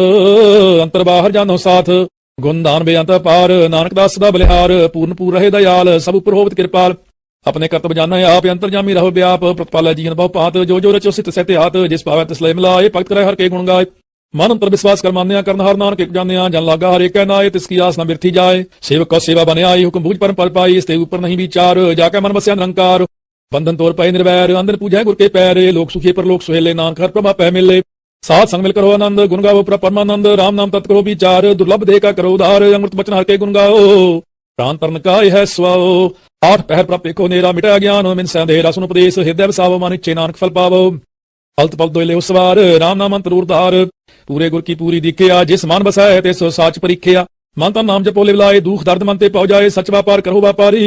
अंतर बाहर जानो साथ गुण दान बेअंत पार नानक दास सदा बलिहार पूर्ण पूर रहे दयाल सब उपर होवत कृपाल अपने कर्तव्य जाना आप अंतर्जामी रहो व्याप प्रतिपाल जीवन बहु पात जो जो रचो सित सहते हाथ जिस पावे तिस लय मिलाए भक्त करे हर के गुण गाय मन अंतर विश्वास कर मान्या करन हर नानक एक जान्या जन लागा हर एक नाय तिसकी आस न बिरथी जाए सेवक को सेवा बने आई हुक्म बूझ परम पल पाई इसते ऊपर नहीं विचार जाके मन बस्या निरंकार बंधन तोड़ पाए निर्वैर अंदर पूजा गुर के पैरे लोक सुखी पर लोक सुहेले नानक हर प्रभा पै मिले साथ संग मिल करो आनंद गुण गाओ परमानंद राम नाम तत् करो विचार दुर्लभ देह का करो उधार अमृत वचन हर के गुण गाओ प्राण तरण का यह स्वाओ आठ पहर प्राप्त एको नेरा मिटा ज्ञान मिन संधेरा सुन उपदेश हृदय बसावो मन इच्छे नानक फल पावो फलत पल दोले उसवार राम नाम अंतर उर्धार पूरे गुर की पूरी दिखिया जिस मान बसाए ते सो साच परीखिया मन तन नाम जपो लिवलाए दुख दर्द मन ते पौ जाए सच व्यापार करो व्यापारी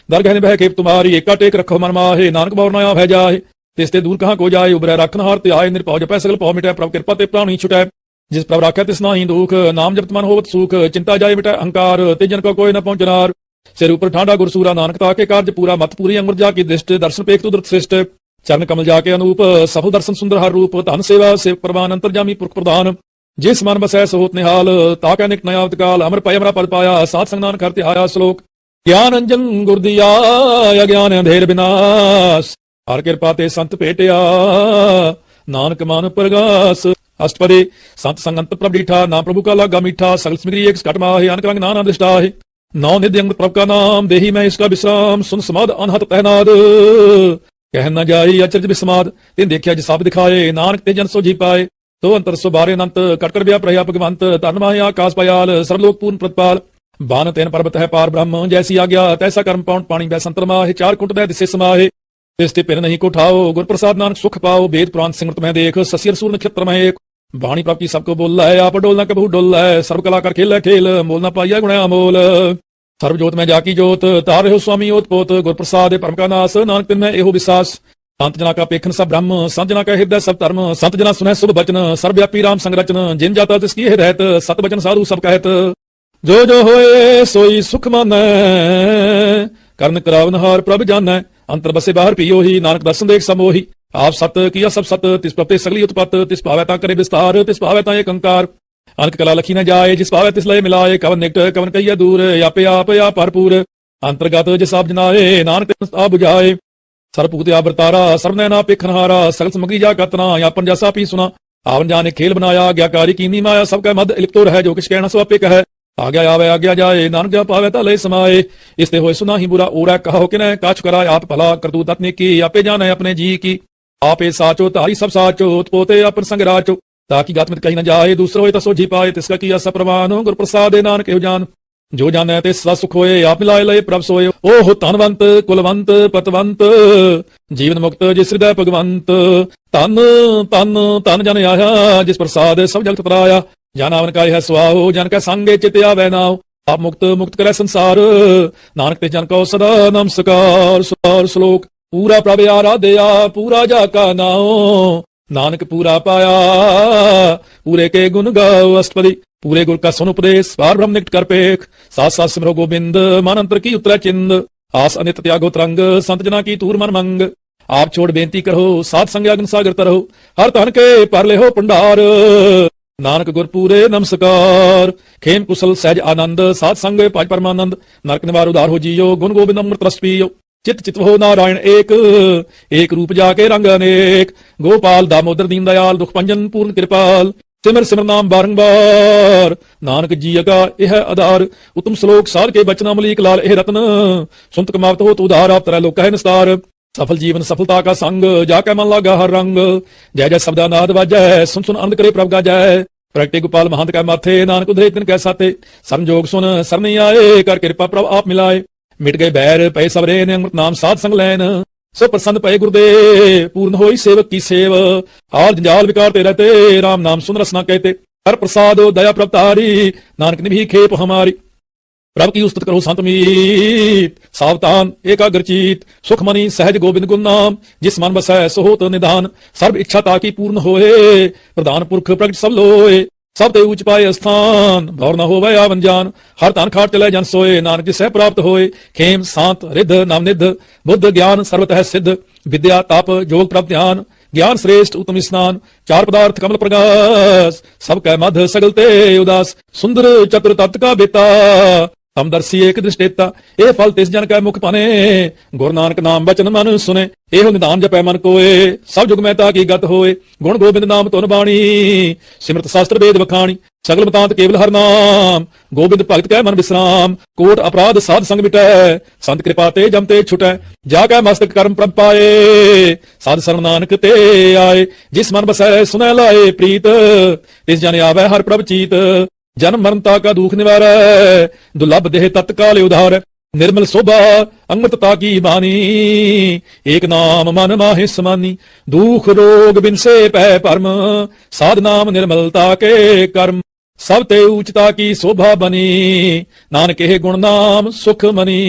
दरगहन बह के तुम्हारी एका टेक रखो मन माहे नानक बौर नया भय जाए तिसते दूर कहाँ को जाए उबरे रखन हार ते आए निरपौ जपै सगल पौ मिटै प्रभ कृपा ते प्राणी छुटै जिस प्रभ राखै तिस नाही दुख नाम जपत मन होवत सुख चिंता जाए मिटै अहंकार ते जन को कोई न पहुंचनार सिर ऊपर ठांडा गुरसूरा नानक ताके कार्य पूरा मत पूरी अमृत जा की दृष्ट दर्शन पेख तु द्रुत श्रेष्ठ चरण कमल जाके अनूप सफल दर्शन सुंदर हर रूप धन सेवा सेवक प्रवान अंतर्जामी पुरख प्रधान जिस मन बसै सहोत निहाल ताके निक नयावत काल अमर पय अमरा पद पाया सात संग नानक करते आया श्लोक ज्ञान अंजन गुर दिया अज्ञान अंधेर विनाश हर कृपा ते संत भेटिया नानक मान प्रगास अष्टपदी संत संगंत प्रभ डीठा नाम प्रभु का लागा मीठा सगल स्मृति एक घट माहे अनक रंग नाना दृष्टा है नौ निधि अंग प्रभ का नाम देही में इसका विश्राम सुन समाद अनहत तहनाद कह न जाई अचरज विस्माद तिन देखिया जिसाब दिखाए नानक ते जन सो जी पाए तो अंतर सो बारे अनंत कटकर व्याप रहा भगवंत तन माहे आकाश पयाल सर्वलोक पूर्ण प्रतिपाल बान तेन पर्वत है पार ब्रह्म जैसी आज्ञा तैसा कर्म पाउंड पानी बैसंतर माहे चार कुंट दै दिसे समाहे तिसते पिन नहीं को उठाओ गुर प्रसाद नानक सुख पाओ वेद पुराण सिमरत में देख ससियर सूर नक्षत्र में एक वाणी प्राप्ति सबको बोल है आप डोलना कबहू डोल है सर्व कला कर खेल खेल बोलना पाइया गुण अमोल सर्व जोत में जाकी जोत तार रहो स्वामी ओत पोत गुर प्रसाद परम का नास नानक तिन में एहो विश्वास संत जना का पेखन सब ब्रह्म संत जना का हृदय सब धर्म संत जना सुने शुभ वचन सर्वव्यापी राम संग रचन जिन जाता तिसकी है रहत सत वचन साधु सब कहत जो जो होए सोई सुख मानै कर्ण करावनहार प्रभ जानै अंतर बसे बाहर पियो ही नानक दर्शन देख समोही आप सत किया सब सत तिस प्रति सगली उत्पत तिस पावे ता करे विस्तार तिस पावे ता एक अंकार अनक कला लखी न जाए जिस पावे तिस लय मिलाए कवन निकट कवन कहिया दूर आपे आप या भरपूर अंतर्गत जिस आप जनाए नानक तिस आप बुझाए सरपूत आबरतारा सर्वनैना पेखनहारा सगल समग्री जा कतना यापन जैसा पी सुना आवन जाने खेल बनाया ज्ञाकारी कीनी माया सबका मद लिप्तो रह जो किस कहना सो आपे कह आज्ञा आवे आज्ञा जाए नानक जा पावे ता लय समाए इसते होए सुना ही बुरा ओरा कहो कि न काछ कराए आप भला करतूत अपने की आपे जाने अपने जी की आपे साचो तारी सब साचो पोते अपन संग राचो ताकि गात में कहीं न जाए दूसरो होए तसो जी पाए तिसका किया सब प्रमाण गुर प्रसाद नानक हो जान जो जाने ते सदा सुख होए आप मिलाए लय प्रभ सोए ओह धनवंत कुलवंत पतवंत जीवन मुक्त जिस हृदय भगवंत तन तन तन जन आया जिस प्रसाद सब जगत पराया जानावन का यह स्वाहो जन का संगे चित आवे नाव आप मुक्त मुक्त करे संसार नानक ते जन को सदा नमस्कार सुर श्लोक पूरा प्रभ आराध्या पूरा जाका नाओ नानक पूरा पाया पूरे के गुण गाओ अष्टपदी पूरे गुर का सुन उपदेश पार ब्रह्म निकट कर पेख साथ साथ सिमरो गोविंद मानंतर की उत्तरा चिंद आस अनित त्यागो तरंग संत जना की तूर मन मंग आप छोड़ बेनती करो साध संग अग्न सागर तरहो हर तन के पर ले हो भंडार नानक गुर पूरे नमस्कार खेम कुशल सहज आनंद साध संग पाज परमानंद नरक निवार उदार हो जियो गुण गोबिंद अमृत रस पियो चित चित हो नारायण एक रूप जाके रंग अनेक गोपाल दामोदर दीन दयाल दुख पंजन पूर्ण कृपाल सिमर सिमर नाम बारंबार नानक जी का यह आधार उत्तम श्लोक सार के बचना मलीक लाल यह रत्न सुनत कमावत हो तो उधार आप तरह लोक है निस्तार सफल जीवन सफलता का संग जाके मन लागा हर रंग जय जय शब्दा नाद वाजय सुन सुन आनंद करे प्रभ गाजय प्रगटे गोपाल महंत का माथे नानक उधरे दिन कै साथे सरन जोग सुन सर नहीं आए कर कृपा प्रभ आप मिलाए मिट गए बैर पै सबरे ने अमृत नाम साध संग लैन सो प्रसन्न पय गुरुदेव पूर्ण होई सेवक की सेव हाल जंजाल विकारते रहते राम नाम सुन रसना कहते हर प्रसाद दया प्रभतारी नानक निभी खेप हमारी प्रभु की उस्तुत करो संत मीत सावधान एकाग्रचित सुखमणि सहज गोविंद गुण नाम जिस मन बसै सो होत निधान सर्व इच्छा ताकि पूर्ण होए प्रधान पुरख प्रगट सब लोए सब ते ऊंच पाए स्थान भौर न होवे आवन जान हर तान खाट चले जन सोए नानक जिसे प्राप्त होए खेम शांत रिद्ध नाम निध बुद्ध ज्ञान सर्वतः सिद्ध विद्या ताप जोग प्रभ ध्यान ज्ञान श्रेष्ठ उत्तम स्नान चार पदार्थ कमल प्रकाश सब कै मध्य सगलते उदास सुंदर चतुर तत्व का बेता समदर्शी एक दृष्टेता ए फल तिस जन कै मुख पाने गुरु नानक नाम बचन मन सुने एहो निदान जपै मन कोए सब जुग महता की गत होए गुण गोबिंद नाम तुन बाणी सिमरत शास्त्र वेद बखाणी सगल मतांत केवल हर नाम गोबिंद भगत कै मन विश्राम कोट अपराध साध संग मिटै संत कृपा ते जमते छुटै जाकै मस्तक कर्म प्रभ पाए साध सर्व नानक ते आए जिस मन बसै सुनै लाए प्रीत तिस जन आवे हर प्रभ चीत जन्म मरणता का दुख निवारै दुर्लभ देह तत्काल उधार निर्मल शोभा अमृतता की बानी एक नाम मन माहि समानी दुख रोग बिन से पै परम साध नाम निर्मलता के कर्म सब ते ऊंचता की शोभा बनी नानक गुण नाम सुख मनी।